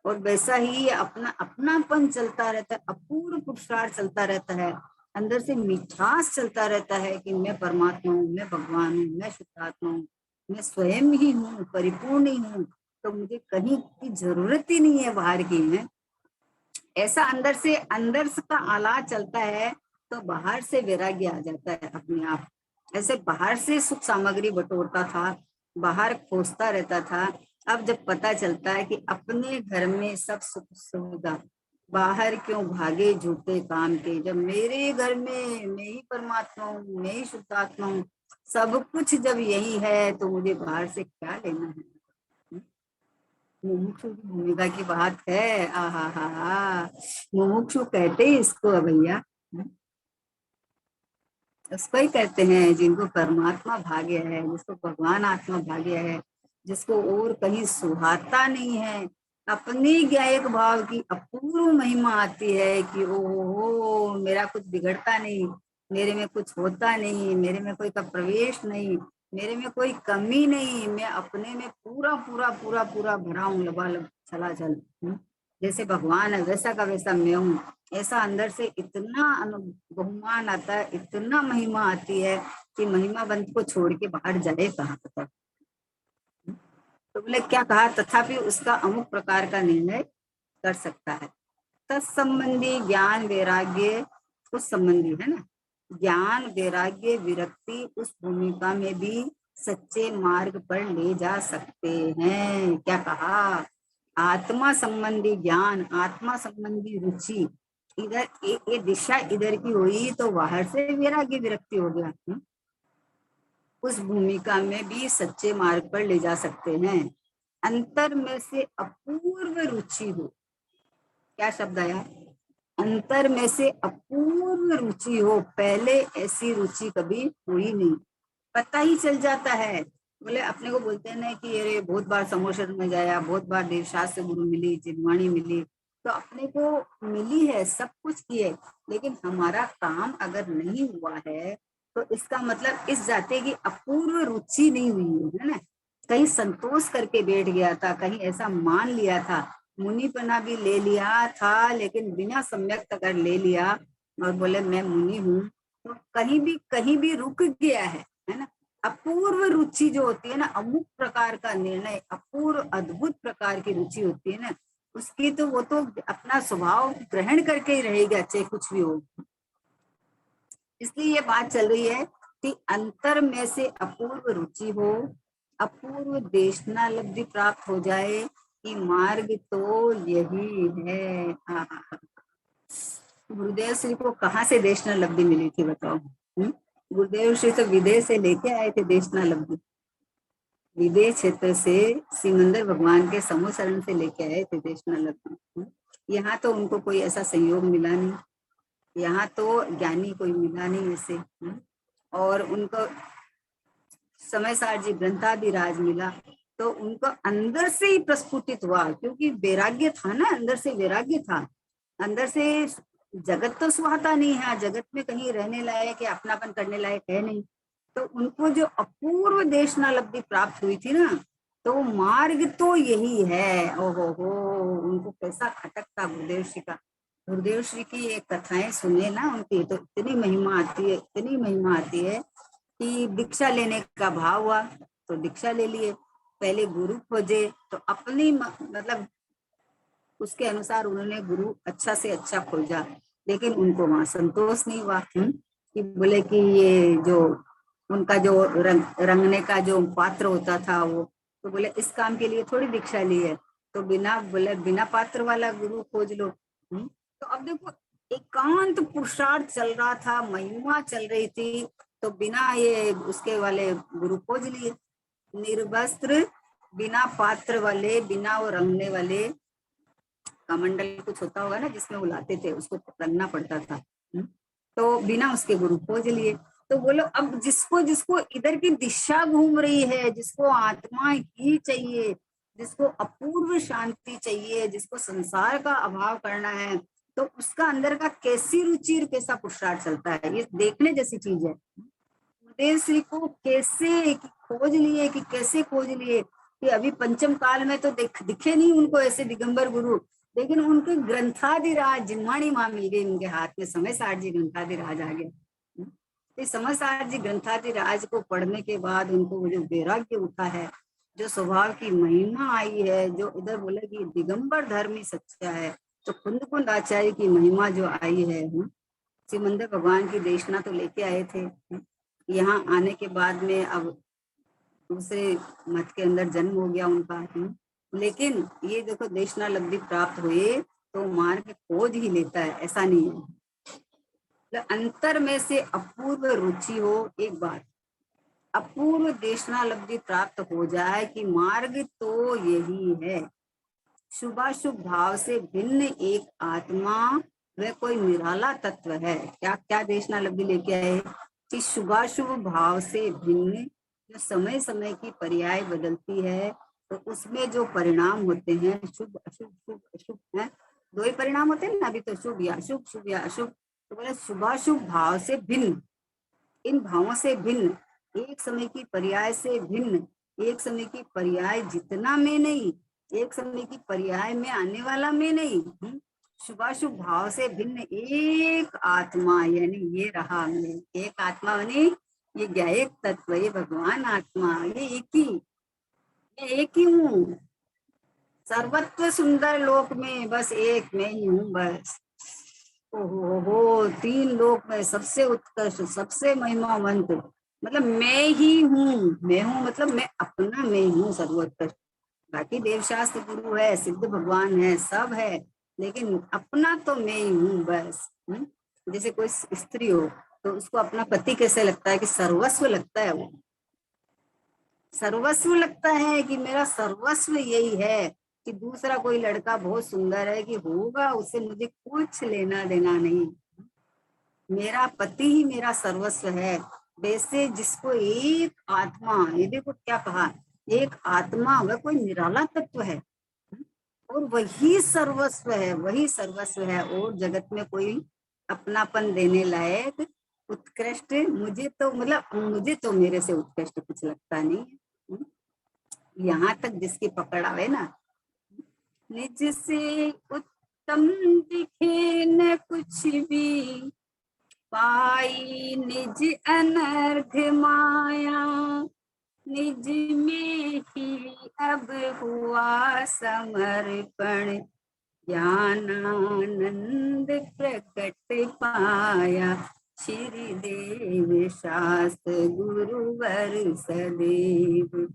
और वैसा ही अपना अपनापन चलता रहता है, अपूर्व पुरुषार्थ चलता रहता है, अंदर से मिठास चलता रहता है कि मैं परमात्मा हूँ, मैं भगवान हूँ, मैं शुद्धात्मा हूँ, मैं स्वयं ही हूँ, परिपूर्ण ही हूँ, तो मुझे कहीं की जरूरत ही नहीं है बाहर की। है ऐसा अंदर से का आलाप चलता है, तो बाहर से वैराग्य आ जाता है अपने आप। ऐसे बाहर से सुख सामग्री बटोरता था, बाहर खोजता रहता था, अब जब पता चलता है कि अपने घर में सब सुख सुविधा, बाहर क्यों भागे झूठे काम के, जब मेरे घर में मैं ही परमात्मा हूँ, मैं ही शुद्धात्मा हूँ, सब कुछ जब यही है तो मुझे बाहर से क्या लेना है। मुमुक्षु की भूमिका की बात है। आहा हा हा, मुमुक्षु कहते ही इसको भैया, उसको ही कहते हैं जिनको परमात्मा भाग्य है, जिसको भगवान आत्मा भाग्य है, जिसको और कहीं सुहाता नहीं है। अपने ज्ञायक भाव की अपूर्व महिमा आती है कि ओ मेरा कुछ बिगड़ता नहीं, मेरे में कुछ होता नहीं, मेरे में कोई का प्रवेश नहीं, मेरे में कोई कमी नहीं, मैं अपने में पूरा पूरा पूरा पूरा भरा हूँ, लबालब चला चल। जैसे भगवान है वैसा का वैसा मैं हूँ। ऐसा अंदर से इतना बहुमान आता है, इतना महिमा आती है कि महिमावंत को छोड़ के बाहर जाए कहाँ तक। तो बोले क्या कहा, तथापि उसका अमुक प्रकार का निर्णय कर सकता है। तत्संबंधी ज्ञान वैराग्य उस संबंधी है ना, ज्ञान वैराग्य विरक्ति उस भूमिका में भी सच्चे मार्ग पर ले जा सकते हैं। क्या कहा, आत्मा संबंधी ज्ञान, आत्मा संबंधी रुचि, इधर ये दिशा इधर की हुई तो बाहर से वैराग्य विरक्ति हो गया। उस भूमिका में भी सच्चे मार्ग पर ले जा सकते हैं। अंतर में से अपूर्व रुचि हो, क्या शब्द आया, अंतर में से अपूर्व रुचि हो, पहले ऐसी रुचि कभी हुई नहीं, पता ही चल जाता है। बोले अपने को बोलते हैं ना कि अरे बहुत बार समोशन में गया, बहुत बार देव शास्त्र गुरु मिली, जिनवाणी मिली, तो अपने को मिली है, सब कुछ किए, लेकिन हमारा काम अगर नहीं हुआ है तो इसका मतलब इस जाते की अपूर्व रुचि नहीं हुई है ना। कहीं संतोष करके बैठ गया था, कहीं ऐसा मान लिया था, मुनिपना भी ले लिया था, लेकिन बिना सम्यक अगर ले लिया और बोले मैं मुनि हूँ, तो कहीं भी रुक गया है ना। अपूर्व रुचि जो होती है ना, अमुक प्रकार का निर्णय, अपूर्व अद्भुत प्रकार की रुचि होती है ना, उसकी तो वो तो अपना स्वभाव ग्रहण करके ही रहेगा, चाहे कुछ भी हो। इसलिए ये बात चल रही है कि अंतर में से अपूर्व रुचि हो, अपूर्व देशनालब्धि प्राप्त हो जाए कि मार्ग तो यही है। गुरुदेव श्री को कहाँ से देशनालब्धि मिली थी बताओ? गुरुदेव श्री तो विदेश से लेके आए थे देशनालब्धि, विदेश क्षेत्र से सिमंदर भगवान के समूह से लेके आए थे देशनालब्धि। यहाँ तो उनको कोई ऐसा संयोग मिला नहीं, यहाँ तो ज्ञानी कोई मिला नहीं ऐसे। और उनको समय सार जी ग्रंथादिराज मिला, तो उनको अंदर से ही प्रस्फुटित हुआ, क्योंकि वैराग्य था ना, अंदर से वैराग्य था, अंदर से। जगत तो सुहाता नहीं है, जगत में कहीं रहने लायक या अपनापन करने लायक है नहीं, तो उनको जो अपूर्व देशनालब्धि प्राप्त हुई थी ना, तो मार्ग तो यही है। ओहो हो, उनको कैसा खटकता गुरुदेव श्री का। गुरुदेव श्री की ये कथाएं सुने ना उनकी, तो इतनी महिमा आती है, इतनी महिमा आती है कि दीक्षा लेने का भाव हुआ तो दीक्षा ले लिए, पहले गुरु खोजे तो अपनी मतलब उसके अनुसार उन्होंने गुरु अच्छा से अच्छा खोजा, लेकिन उनको वहां संतोष नहीं हुआ। कि बोले कि ये जो उनका जो रंगने का जो पात्र होता था वो, तो बोले इस काम के लिए थोड़ी दीक्षा ली है, तो बिना बोले बिना पात्र वाला गुरु खोज लो। तो अब देखो, एकांत पुरुषार्थ चल रहा था, महिमा चल रही थी, तो बिना ये उसके वाले गुरु खोज लिए, निर्वस्त्र बिना पात्र वाले, बिना वो रंगने वाले, कमंडल कुछ होता होगा ना जिसमें वो लाते थे, उसको रंगना पड़ता था। तो बिना उसके गुरु खोज लिए। तो बोलो अब जिसको जिसको इधर की दिशा घूम रही है, जिसको आत्मा ही चाहिए, जिसको अपूर्व शांति चाहिए, जिसको संसार का अभाव करना है, तो उसका अंदर का कैसी रुचि और कैसा पुरुषार्थ चलता है, ये देखने जैसी चीज है। गुरुदेव श्री को कैसे खोज लिए, कि कैसे खोज लिए कि अभी पंचम काल में तो दिखे नहीं उनको ऐसे दिगंबर गुरु, लेकिन उनके ग्रंथादिराज जिन्वाणी माँ मिल गई उनके हाथ में, समय सार जी ग्रंथादिराज आ गए। समय सार जी ग्रंथादिराज को पढ़ने के बाद उनको वो जो वैराग्य उठा है, जो स्वभाव की महिमा आई है, जो इधर बोले कि दिगंबर धर्म ही सच्चा है, तो कुंद कुंद आचार्य की महिमा जो आई है, सिमंदर भगवान की देशना तो लेके आए थे, यहाँ आने के बाद में अब दूसरे मत के अंदर जन्म हो गया उनका। लेकिन ये देखो देशनालब्धि प्राप्त हुए तो मार्ग खोज ही लेता है, ऐसा नहीं है। तो अंतर में से अपूर्व रुचि हो, एक बात अपूर्व देशनालब्धि प्राप्त हो जाए कि मार्ग तो यही है, शुभाशुभ भाव से भिन्न एक आत्मा, वह कोई निराला तत्व है। क्या क्या देशनालब्धि लेके आए कि शुभाशुभ भाव से भिन्न, जो समय समय की पर्याय बदलती है, तो उसमें जो परिणाम होते हैं शुभ अशुभ, शुभ अशुभ है, दो ही परिणाम होते हैं ना, अभी तो शुभ या अशुभ, शुभ या अशुभ, तो बोले शुभाशुभ भाव से भिन्न, इन भावों से भिन्न, एक समय की पर्याय से भिन्न, एक समय की पर्याय जितना में नहीं, एक समय की पर्याय में आने वाला में नहीं, शुभाशुभ भाव से भिन्न एक आत्मा, यानी ये रहा मैं, एक आत्मा यानी ये क्या, एक तत्व, ये भगवान आत्मा, ये एक ही हूँ, सर्वत्व सुंदर लोक में बस एक मैं ही हूँ बस। ओहो, तीन लोक में सबसे उत्कृष्ट, सबसे महिमावंत, मतलब मैं ही हूँ, मैं हूँ मतलब मैं अपना मैं हूँ सर्वोत्कृष्ट। बाकी देवशास्त्र गुरु है, सिद्ध भगवान है, सब है, लेकिन अपना तो मैं ही हूँ बस। जैसे कोई स्त्री हो तो उसको अपना पति कैसे लगता है, कि सर्वस्व लगता है, वो सर्वस्व लगता है कि मेरा सर्वस्व यही है, कि दूसरा कोई लड़का बहुत सुंदर है कि होगा, उससे मुझे कुछ लेना देना नहीं, मेरा पति ही मेरा सर्वस्व है। वैसे जिसको एक आत्मा, ये देखो क्या कहा, एक आत्मा, वह कोई निराला तत्व है और वही सर्वस्व है, वही सर्वस्व है, और जगत में कोई अपनापन देने लायक उत्कृष्ट मुझे तो मतलब मुझे तो मेरे से उत्कृष्ट कुछ लगता नहीं। यहाँ तक जिसकी पकड़ आवे ना, निज से उत्तम दिखे न कुछ भी, पाई निज अनर्घ माया, निज में ही अब हुआ समर्पण, ज्ञानानंद प्रकट पाया, श्री देव शास्त्र गुरुवर सदैव,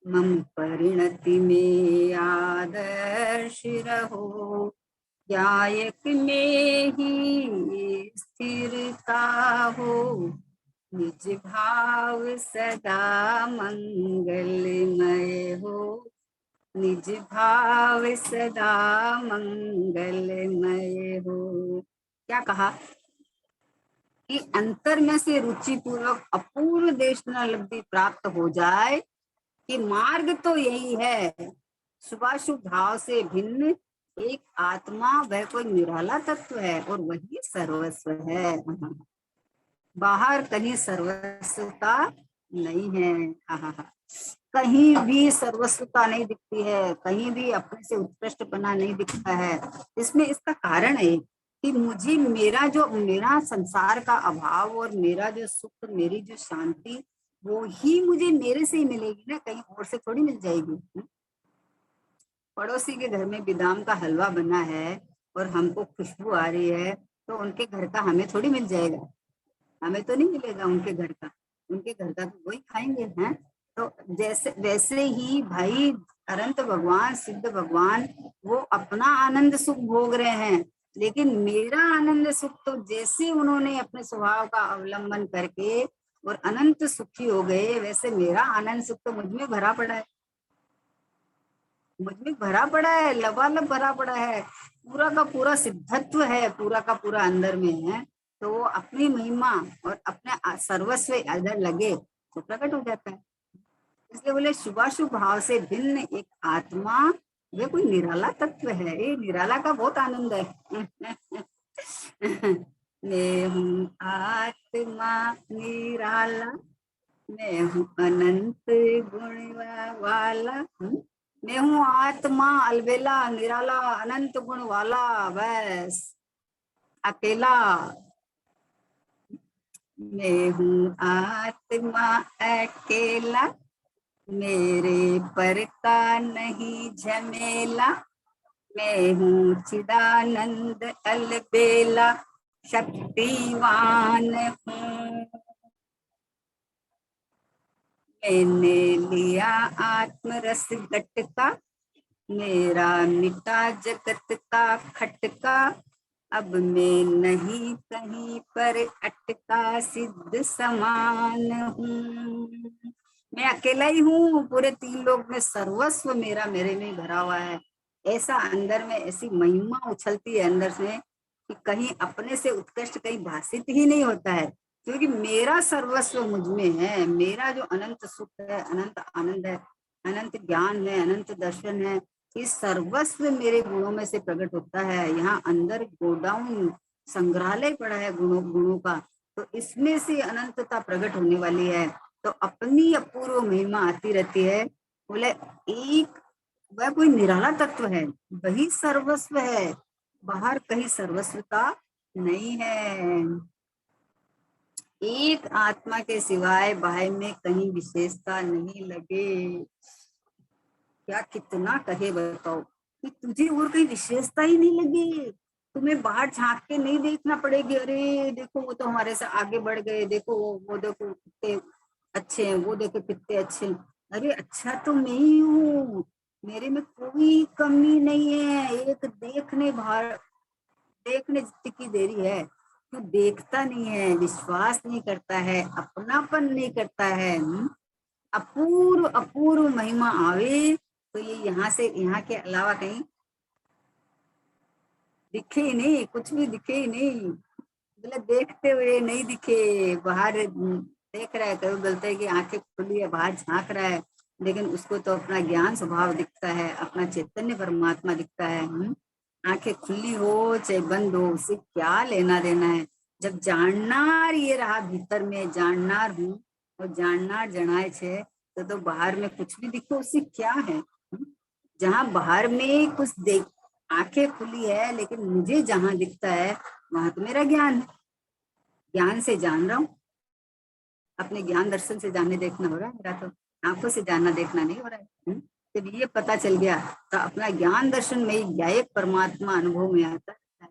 मम परिणति में आदर्श रहो, गायक में ही स्थिरता हो, निज भाव सदा मंगलमय हो, निज भाव सदा मंगलमय हो। क्या कहा कि अंतर में से रुचि पूर्वक अपूर्व देशनालब्धि प्राप्त हो जाए, कि मार्ग तो यही है, शुभाशुभ भाव से भिन्न एक आत्मा वह कोई निराला तत्व है और वही सर्वस्व है। बाहर कहीं सर्वस्वता नहीं है। कहीं भी सर्वस्वता नहीं दिखती है, कहीं भी अपने से उत्कृष्टपना नहीं दिखता है। इसमें इसका कारण है कि मुझे मेरा संसार का अभाव और मेरा जो सुख, मेरी जो शांति, वो ही मुझे मेरे से ही मिलेगी ना, कहीं और से थोड़ी मिल जाएगी। पड़ोसी के घर में बादाम का हलवा बना है और हमको खुशबू आ रही है, तो उनके घर का हमें थोड़ी मिल जाएगा, हमें तो नहीं मिलेगा उनके घर का, उनके घर का तो वही खाएंगे हैं। तो जैसे वैसे ही भाई अनंत भगवान, सिद्ध भगवान, वो अपना आनंद सुख भोग रहे हैं, लेकिन मेरा आनंद सुख तो जैसे उन्होंने अपने स्वभाव का अवलंबन करके और अनंत सुखी हो गए, वैसे मेरा आनंद सुख तो मुझ में भरा पड़ा है, मुझ में भरा पड़ा है, लबालब भरा पड़ा है, पूरा का पूरा सिद्धत्व है, पूरा का पूरा अंदर में है। तो वो अपनी महिमा और अपने सर्वस्व अगर लगे तो प्रकट हो जाता है। इसलिए बोले शुभाशुभ भाव से भिन्न एक आत्मा वे कोई निराला तत्व है। ये निराला का बहुत आनंद है। मैं हूँ आत्मा निराला, मैं हूँ अनंत गुण वाला, मैं हूँ आत्मा अलबेला निराला अनंत गुण वाला, बस अकेला। मैं हूँ आत्मा अकेला, मेरे पर का नहीं झमेला, मैं हूँ चिदानंद अलबेला, शक्तिवान हूँ। मैंने लिया आत्मरस गटका, मेरा मिटा जगत का खटका, अब मैं नहीं कहीं पर अटका, सिद्ध समान हूँ। मैं अकेला ही हूँ, पूरे 3 लोक में सर्वस्व मेरा मेरे में भरा हुआ है। ऐसा अंदर में ऐसी महिमा उछलती है अंदर से कि कहीं अपने से उत्कृष्ट कहीं भाषित ही नहीं होता है, क्योंकि मेरा सर्वस्व मुझ में है। मेरा जो अनंत सुख है, अनंत आनंद है, अनंत ज्ञान है, अनंत दर्शन है, इस सर्वस्व मेरे गुणों में से प्रकट होता है। यहाँ अंदर गोडाउन संग्रहालय पड़ा है गुणों का, तो इसमें से अनंतता प्रकट होने वाली है। तो अपनी अपूर्व महिमा आती रहती है। बोले एक वह कोई निराला तत्व है, वही सर्वस्व है, बाहर कहीं सर्वस्वता नहीं है। एक आत्मा के सिवाय बाह्य में कहीं विशेषता नहीं लगे। क्या कितना कहे बताओ कि तुझे और कहीं विशेषता ही नहीं लगी, तुम्हें बाहर झांक के नहीं देखना पड़ेगी, अरे देखो वो तो हमारे से आगे बढ़ गए, देखो वो देखो कितने अच्छे हैं, वो देखो कितने अच्छे हैं। अरे अच्छा तो मैं ही हूँ, मेरे में कोई कमी नहीं है। एक देखने जितनी की देरी है, तू देखता नहीं है, विश्वास नहीं करता है, अपनापन नहीं करता है। अपूर्व अपूर्व महिमा आवे तो ये यहाँ से, यहाँ के अलावा कहीं दिखे ही नहीं, कुछ भी दिखे ही नहीं। मतलब देखते हुए नहीं दिखे, बाहर देख रहा है, कभी बोलते है कि आंखें खुली है, बाहर झांक रहा है, लेकिन उसको तो अपना ज्ञान स्वभाव दिखता है, अपना चैतन्य परमात्मा दिखता है। आंखें खुली हो चाहे बंद हो, उसे क्या लेना देना है। जब जाननार ये रहा भीतर में, जाननार हूँ और जाननार जनाए छे, तो बाहर में कुछ भी दिखो उससे क्या है। जहाँ बाहर में कुछ देख, आंखें खुली है, लेकिन मुझे जहां दिखता है वहां तो मेरा ज्ञान है, ज्ञान से जान रहा हूँ, अपने ज्ञान दर्शन से जानने देखना हो रहा है मेरा, तो आंखों से जानना देखना नहीं हो रहा है। जब ये पता चल गया तो अपना ज्ञान दर्शन में ही ज्ञायक परमात्मा अनुभव में आता है।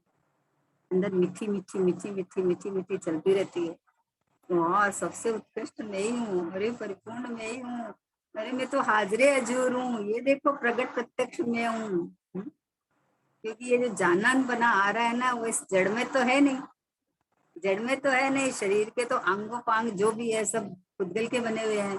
अंदर मीठी मीठी मीठी मीठी मीठी मीठी चलती रहती है। वहाँ सबसे उत्कृष्ट मैं ही हूँ, अरे परिपूर्ण मैं ही हूँ, अरे मैं तो हाजरे हजूर हूँ, ये देखो प्रगट प्रत्यक्ष मैं हूँ। क्योंकि ये जो जानन बना आ रहा है ना, वो इस जड़ में तो है नहीं, जड़ में तो है नहीं, शरीर के तो अंगों पांग जो भी है सब पुद्गल के बने हुए हैं,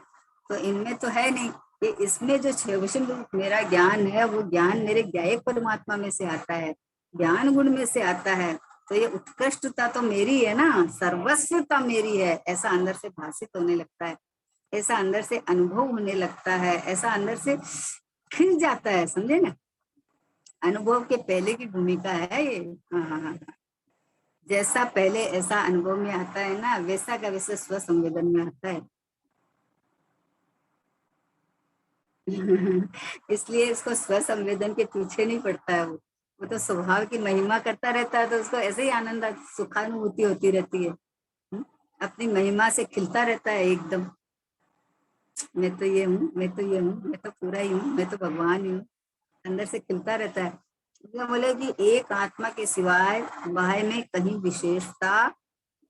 तो इनमें तो है नहीं। ये इसमें जो छवचन रूप मेरा ज्ञान है, वो ज्ञान मेरे ज्ञायक परमात्मा में से आता है, ज्ञान गुण में से आता है। तो ये उत्कृष्टता तो मेरी है ना, सर्वस्वता मेरी है, ऐसा अंदर से भाषित होने लगता है, ऐसा अंदर से अनुभव होने लगता है, ऐसा अंदर से खिल जाता है, समझे ना। अनुभव के पहले की भूमिका है ये। हाँ हाँ हाँ, जैसा पहले ऐसा अनुभव में आता है ना, वैसा का वैसा स्व संवेदन में आता है। इसलिए इसको स्व संवेदन के पीछे नहीं पड़ता है, वो तो स्वभाव की महिमा करता रहता है, तो उसको ऐसे ही आनंद सुखानुभूति होती रहती है। अपनी महिमा से खिलता रहता है एकदम, मैं तो ये हूँ, मैं तो ये हूँ, मैं तो पूरा ही हूँ, मैं तो भगवान ही हूँ, अंदर से खिलता रहता है। इसलिए बोले कि एक आत्मा के सिवाय बाह्य में कहीं विशेषता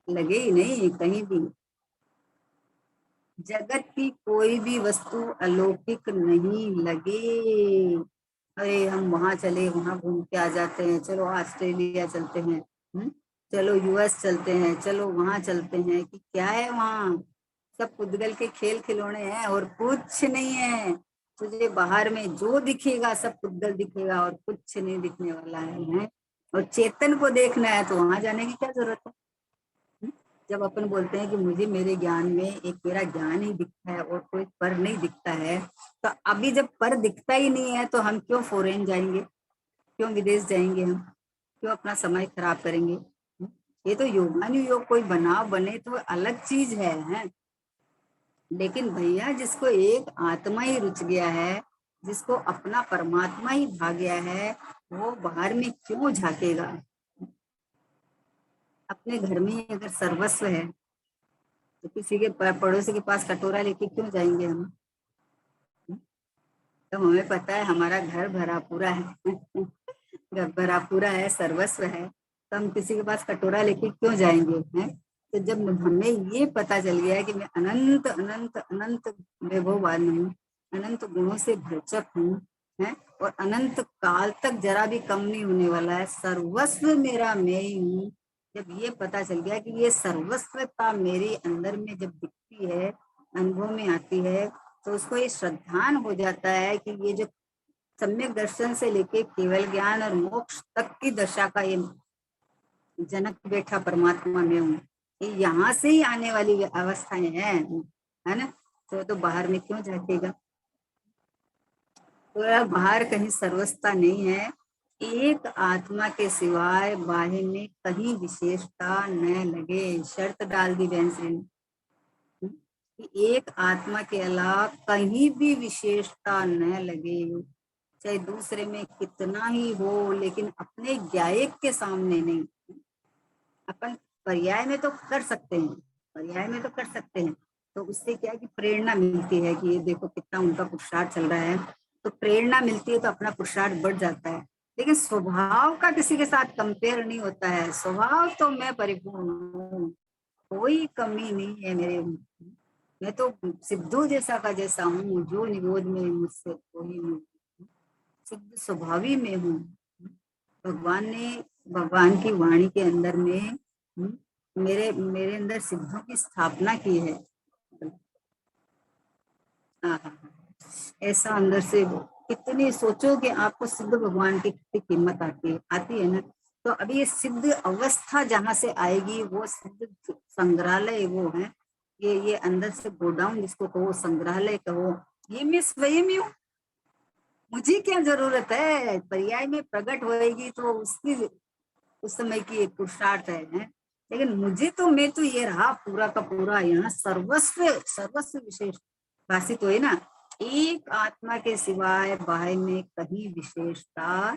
लगे ही नहीं, कहीं भी। जगत की कोई भी वस्तु अलौकिक नहीं लगे। अरे हम वहां चले, वहां घूम के आ जाते हैं, चलो ऑस्ट्रेलिया चलते हैं, चलो यूएस चलते हैं, चलो वहां चलते हैं, कि क्या है वहां, सब पुद्गल के खेल खिलौने हैं और कुछ नहीं है। तुझे बाहर में जो दिखेगा सब पुद्गल दिखेगा और कुछ नहीं दिखने वाला है। और चेतन को देखना है तो वहां जाने की क्या जरूरत है। जब अपन बोलते हैं कि मुझे मेरे ज्ञान में एक मेरा ज्ञान ही दिखता है और कोई पर नहीं दिखता है, तो अभी जब पर दिखता ही नहीं है तो हम क्यों फॉरेन जाएंगे, क्यों विदेश जाएंगे, हम क्यों अपना समय खराब करेंगे। ये तो योगानुयोग कोई बनाव बने तो अलग चीज है। लेकिन भैया जिसको एक आत्मा ही रुच गया है, जिसको अपना परमात्मा ही भा गया है, वो बाहर में क्यों झाकेगा। अपने घर में अगर सर्वस्व है तो किसी के पड़ोसी के पास कटोरा लेके क्यों जाएंगे हम। तो हमें पता है हमारा घर भरा पूरा है, घर भरा पूरा है, सर्वस्व है, तो हम किसी के पास कटोरा लेके क्यों जाएंगे हैं। तो जब हमें ये पता चल गया है कि मैं अनंत अनंत अनंत वैभववान हूँ, अनंत गुणों से भरचक हूँ, है, और अनंत काल तक जरा भी कम नहीं होने वाला है, सर्वस्व मेरा मैं ही हूँ। जब ये पता चल गया कि ये सर्वस्वता मेरे अंदर में जब दिखती है, अनुभव में आती है, तो उसको ये श्रद्धान हो जाता है कि ये जो सम्यक दर्शन से लेके केवल ज्ञान और मोक्ष तक की दशा का ये जनक बैठा परमात्मा में हूँ, ये यहाँ से ही आने वाली अवस्थाएं हैं, है ना। तो बाहर में क्यों झाकेगा। तो बाहर कहीं सर्वस्ता नहीं है, एक आत्मा के सिवाय बाह्य में कहीं विशेषता न लगे। शर्त डाल दी बहन श्री ने कि एक आत्मा के अलावा कहीं भी विशेषता न लगे, चाहे दूसरे में कितना ही हो, लेकिन अपने ज्ञायक के सामने नहीं। अपन पर्याय में तो कर सकते हैं, पर्याय में तो कर सकते हैं, तो उससे क्या है कि प्रेरणा मिलती है कि ये देखो कितना उनका पुरुषार्थ चल रहा है, तो प्रेरणा मिलती है, तो अपना पुरुषार्थ बढ़ जाता है। लेकिन स्वभाव का किसी के साथ कंपेयर नहीं होता है। स्वभाव तो मैं परिपूर्ण हूँ, कोई कमी नहीं है मेरे, मैं तो सिद्धू जैसा का जैसा हूँ, जो निरोध में मुझसे कोई नहीं, सिद्ध स्वभावी में हूँ। भगवान ने भगवान की वाणी के अंदर में मेरे मेरे अंदर सिद्धों की स्थापना की है। ऐसा अंदर से कितनी सोचो कि आपको सिद्ध भगवान की कितनी कीमत आती है ना। तो अभी ये सिद्ध अवस्था जहां से आएगी, वो सिद्ध संग्रहालय वो है, ये अंदर से गोडाउन जिसको कहो, संग्रहालय कहो, ये मैं स्वयं ही हूँ। मुझे क्या जरूरत है, पर्याय में प्रकट होएगी तो उसकी उस समय की एक पुरुषार्थ है। लेकिन मुझे तो मैं तो ये रहा पूरा का पूरा, यहाँ सर्वस्व सर्वस्व विशेष भाषित तो है ना। एक आत्मा के सिवाय बाह्य में कहीं विशेषता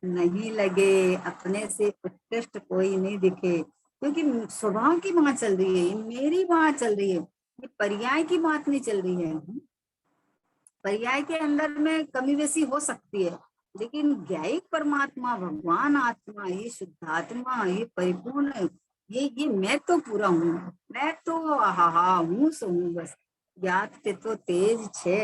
नहीं लगे, अपने से उत्कृष्ट कोई नहीं दिखे। क्योंकि स्वभाव की बात चल रही है, मेरी बात चल रही है, ये पर्याय की बात नहीं चल रही है। पर्याय के अंदर में कमी बेसी हो सकती है, लेकिन ज्ञायिक परमात्मा, भगवान आत्मा, ये शुद्धात्मा, ये परिपूर्ण, ये मैं तो पूरा हूँ, मैं तो हा हूँ सो हूँ बस। ज्ञात ते तो तेज छे,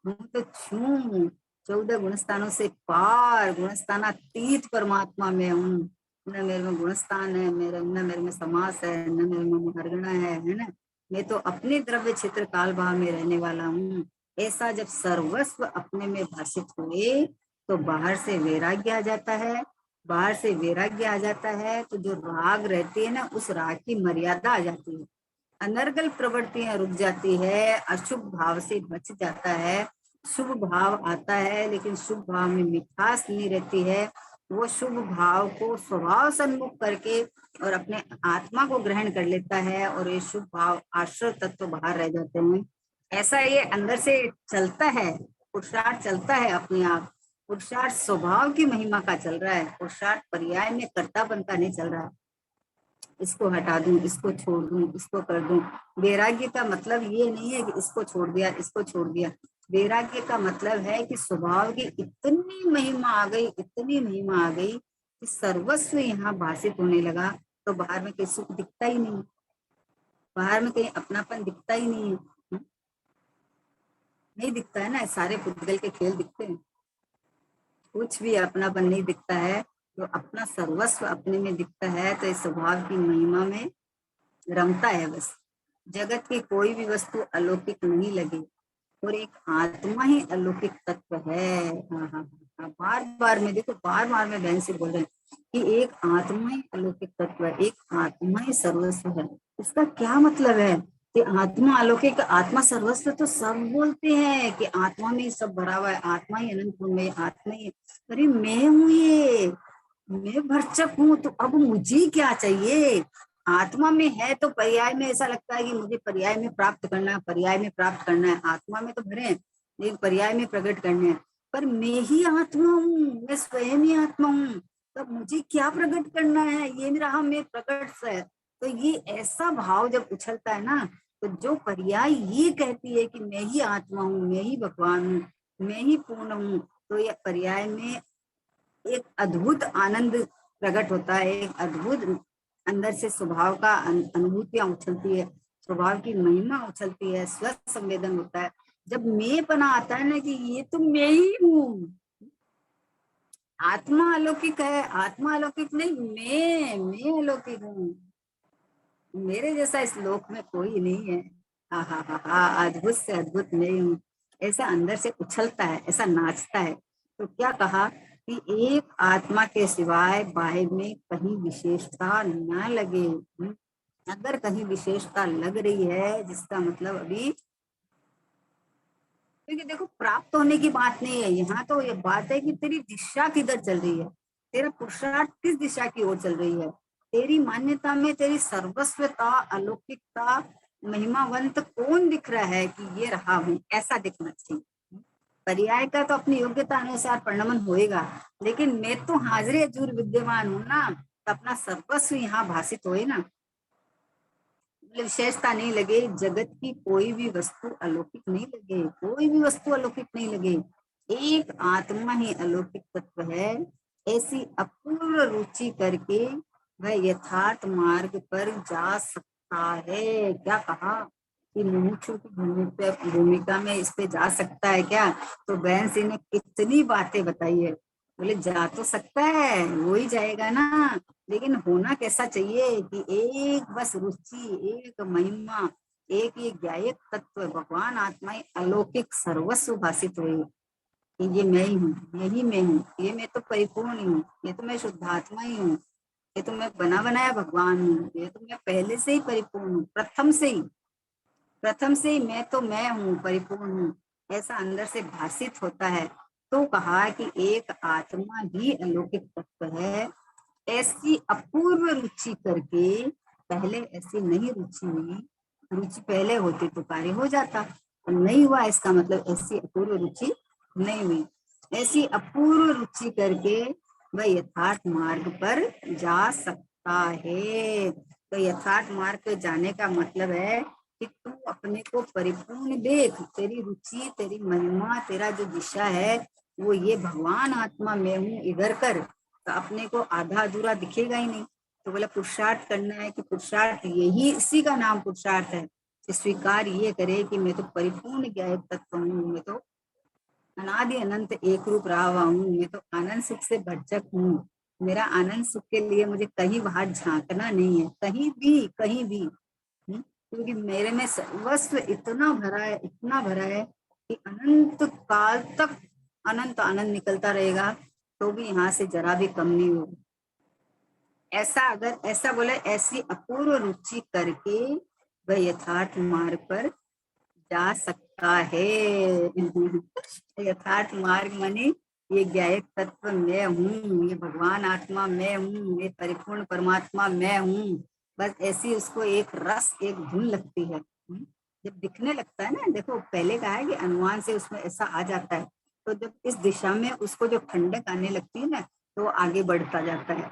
हूँ तो छू 14 गुणस्थानों से पार, गुणस्थानातीत परमात्मा में हूँ। न मेरे में गुणस्थान है, न मेरे में समास है, न मेरे में हरगना है ना। मैं तो अपने द्रव्य क्षेत्र काल भाव में रहने वाला हूँ। ऐसा जब सर्वस्व अपने में भाषित हुए तो बाहर से वैराग्य आ जाता है। बाहर से वैराग्य आ जाता है तो जो राग रहती है ना, उस राग की मर्यादा आ जाती है, अनर्गल प्रवृत्तियां रुक जाती है, अशुभ भाव से बच जाता है, शुभ भाव आता है, लेकिन शुभ भाव में मिठास नहीं रहती है। वो शुभ भाव को स्वभाव सन्मुख करके और अपने आत्मा को ग्रहण कर लेता है, और ये शुभ भाव आश्रय तत्व बाहर रह जाते हैं। ऐसा ये अंदर से चलता है, पुरुषार्थ चलता है अपने आप। पुरुषार्थ स्वभाव की महिमा का चल रहा है, पुरुषार्थ पर्याय में कर्तापन का नहीं चल रहा है। इसको हटा दूं, इसको छोड़ दूं, इसको कर दूं। वैराग्य का मतलब ये नहीं है कि इसको छोड़ दिया, इसको छोड़ दिया। वैराग्य का मतलब है कि स्वभाव की इतनी महिमा आ गई, इतनी महिमा आ गई कि सर्वस्व यहाँ भाषित होने लगा, तो बाहर में कहीं सुख दिखता ही नहीं, बाहर में कहीं अपनापन दिखता ही नहीं है। नहीं दिखता है ना, सारे पुद्गल के खेल दिखते हैं, कुछ भी अपनापन नहीं दिखता है। तो अपना सर्वस्व अपने में दिखता है, तो इस स्वभाव की महिमा में रमता है बस। जगत की कोई भी वस्तु अलौकिक नहीं लगे, और एक आत्मा ही अलौकिक तत्व है। हाँ हाँ हाँ, बार बार में देखो, बार बार में बहन से बोल रहे हैं कि एक आत्मा ही अलौकिक तत्व है, एक आत्मा ही सर्वस्व है। इसका क्या मतलब है कि आत्मा अलौकिक, आत्मा सर्वस्व तो सब बोलते हैं कि आत्मा में सब भरा हुआ है, आत्मा ही अनंत में, आत्मा ही। अरे मैं हूँ ये, मैं भरचक हूँ, तो अब मुझे क्या चाहिए? आत्मा में है तो पर्याय में ऐसा लगता है कि मुझे पर्याय में प्राप्त करना है, पर्याय में प्राप्त करना है। आत्मा में तो भरे हैं, लेकिन पर्याय में प्रकट करने हैं। पर मैं ही आत्मा हूँ, मैं स्वयं ही आत्मा हूँ, तब मुझे क्या प्रकट करना है? ये रहा मैं प्रकट है। तो ये ऐसा भाव जब उछलता है ना, तो जो पर्याय ये कहती है कि मैं ही आत्मा हूँ, मैं ही भगवान हूँ, मैं ही पूर्ण हूँ, तो ये पर्याय में एक अद्भुत आनंद प्रकट होता है, एक अद्भुत अंदर से स्वभाव का अनुभूतियां उछलती है, स्वभाव की महिमा उछलती है, स्व संवेदन होता है। जब मैं पना आता है ना कि ये तो मैं ही हूँ, आत्मा अलौकिक है, आत्मा अलौकिक नहीं, मैं अलौकिक हूँ, मेरे जैसा इस लोक में कोई नहीं है। हा हा हा हा, अद्भुत से अद्भुत मैं हूँ, ऐसा अंदर से उछलता है, ऐसा नाचता है। तो क्या कहा कि एक आत्मा के सिवाय बाह्य में कहीं विशेषता न लगे। अगर कहीं विशेषता लग रही है, जिसका मतलब अभी, क्योंकि देखो प्राप्त होने की बात नहीं है यहाँ, तो ये बात है कि तेरी दिशा किधर चल रही है, तेरा पुरुषार्थ किस दिशा की ओर चल रही है। तेरी मान्यता में तेरी सर्वस्वता, अलौकिकता, महिमावंत कौन दिख रहा है कि ये रहा हूं, ऐसा दिखना चाहिए। पर्याय का तो अपनी योग्यता अनुसार परिणमन होएगा, लेकिन मैं तो हाजिर हजूर विद्यमान हूं ना, तो अपना सर्वस्व यहाँ भाषित होए ना। विशेषता नहीं लगे, जगत की कोई भी वस्तु अलौकिक नहीं लगे, कोई भी वस्तु अलौकिक नहीं लगे, एक आत्मा ही अलौकिक तत्व है। ऐसी अपूर्व रुचि करके वह यथार्थ मार्ग पर जा सकता है। क्या कहा कि मुमुक्षु की भूमिका में इस पे जा सकता है क्या? तो बहन सिंह ने कितनी बातें बताई है। बोले जा तो सकता है, वो ही जाएगा ना, लेकिन होना कैसा चाहिए कि एक बस रुचि, एक महिमा, एक ये ज्ञायक तत्व भगवान आत्मा ही अलौकिक सर्वस्व भाषित हुई कि ये मैं ही हूँ, यही मैं हूँ, ये मैं तो परिपूर्ण ही हूँ, ये तो मैं शुद्धात्मा ही हूँ, ये तो मैं बना बनाया भगवान हूँ, ये तो मैं पहले से ही परिपूर्ण हूँ, प्रथम से ही मैं हूँ, परिपूर्ण हूँ, ऐसा अंदर से भाषित होता है। तो कहा कि एक आत्मा ही अलौकिक तत्व है। ऐसी अपूर्व रुचि करके, पहले ऐसी नहीं रुचि हुई, रुचि पहले होती तो कार्य हो जाता, नहीं हुआ, इसका मतलब ऐसी अपूर्व रुचि नहीं हुई। ऐसी अपूर्व रुचि करके वह यथार्थ मार्ग पर जा सकता सकता है। तो यथार्थ मार्ग पे जाने का मतलब है कि तू अपने को परिपूर्ण देख, तेरी रुचि, तेरी महिमा, तेरा जो दिशा है वो ये भगवान आत्मा मैं हूँ इधर कर, तो अपने को आधा अधूरा दिखेगा ही नहीं। तो बोला पुरुषार्थ करना है, कि पुरुषार्थ यही, इसी का नाम पुरुषार्थ है। स्वीकार ये करे कि मैं तो परिपूर्ण ज्ञायक तत्व हूँ, मैं तो अनादि अनंत एक रूप रहा हुआ हूँ, मैं तो आनंद सुख से भरचक हूँ। मेरा आनंद सुख के लिए मुझे कहीं बाहर झांकना नहीं है, कहीं भी, कहीं भी। क्योंकि मेरे में सर्वस्व इतना भरा है, इतना भरा है कि अनंत काल तक अनंत आनंद निकलता रहेगा, तो भी यहाँ से जरा भी कम नहीं होगा। ऐसा, अगर ऐसा बोले, ऐसी अपूर्व रुचि करके वह यथार्थ मार्ग पर जा सकता है। यथार्थ मार्ग माने ये ज्ञायक तत्व मैं हूँ, ये भगवान आत्मा मैं हूँ, ये परिपूर्ण परमात्मा मैं हूँ। बस ऐसी उसको एक रस, एक धुन लगती है। जब दिखने लगता है ना, देखो पहले कहा है कि अनुमान से उसमें ऐसा आ जाता है, तो जब इस दिशा में उसको जो ठंडक आने लगती है ना, तो वो आगे बढ़ता जाता है,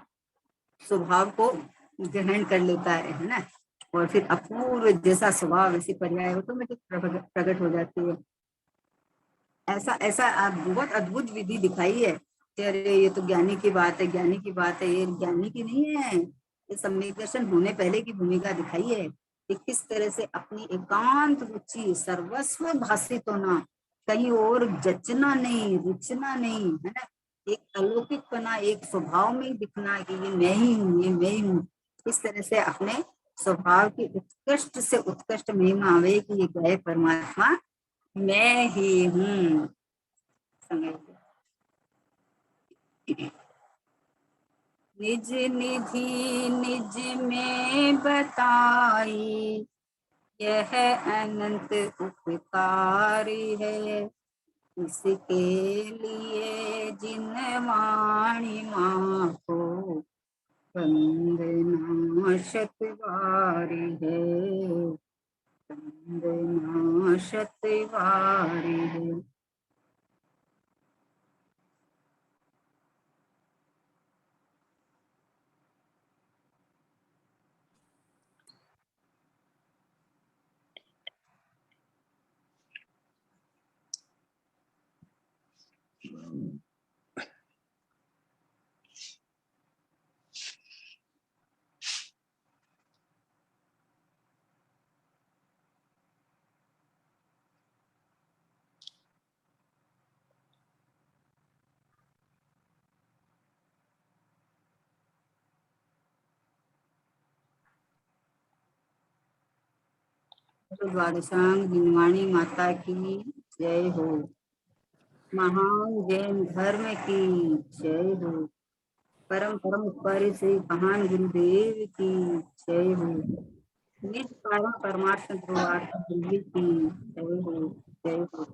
स्वभाव को ग्रहण कर लेता है ना। और फिर अपूर्व जैसा स्वभाव, ऐसी पर्याय ऑटोमेटिक प्रकट हो जाती है। ऐसा ऐसा बहुत अद्भुत विधि दिखाई है कि अरे ये तो ज्ञानी की बात है, ज्ञानी की बात है। ये ज्ञानी की नहीं है, ये सम्यक होने पहले की भूमिका दिखाई है कि किस तरह से अपनी एकांत रुचि, सर्वस्व भाषित होना, कहीं और जचना नहीं, रुचना नहीं, है ना। एक अलौकिकपना, एक स्वभाव में दिखना कि ये मैं ही हूँ, ये मैं ही हूँ। इस तरह से अपने स्वभाव की उत्कृष्ट से उत्कृष्ट महिमा आवे कि ये गए परमात्मा मैं ही हूँ। निज निधि निज में बताई, यह अनंत उपकारी है। इसके लिए जिन वाणी माँ को वंदना शतवारी है, वंदना शतवारी है। द्वादशांग हिंदवाणी माता की जय हो। महान जैन धर्म की जय हो। परम परम उपकारी श्री महान गुरुदेव की जय हो। निज परम परमात्मा गुरुवार की जय हो, जय हो।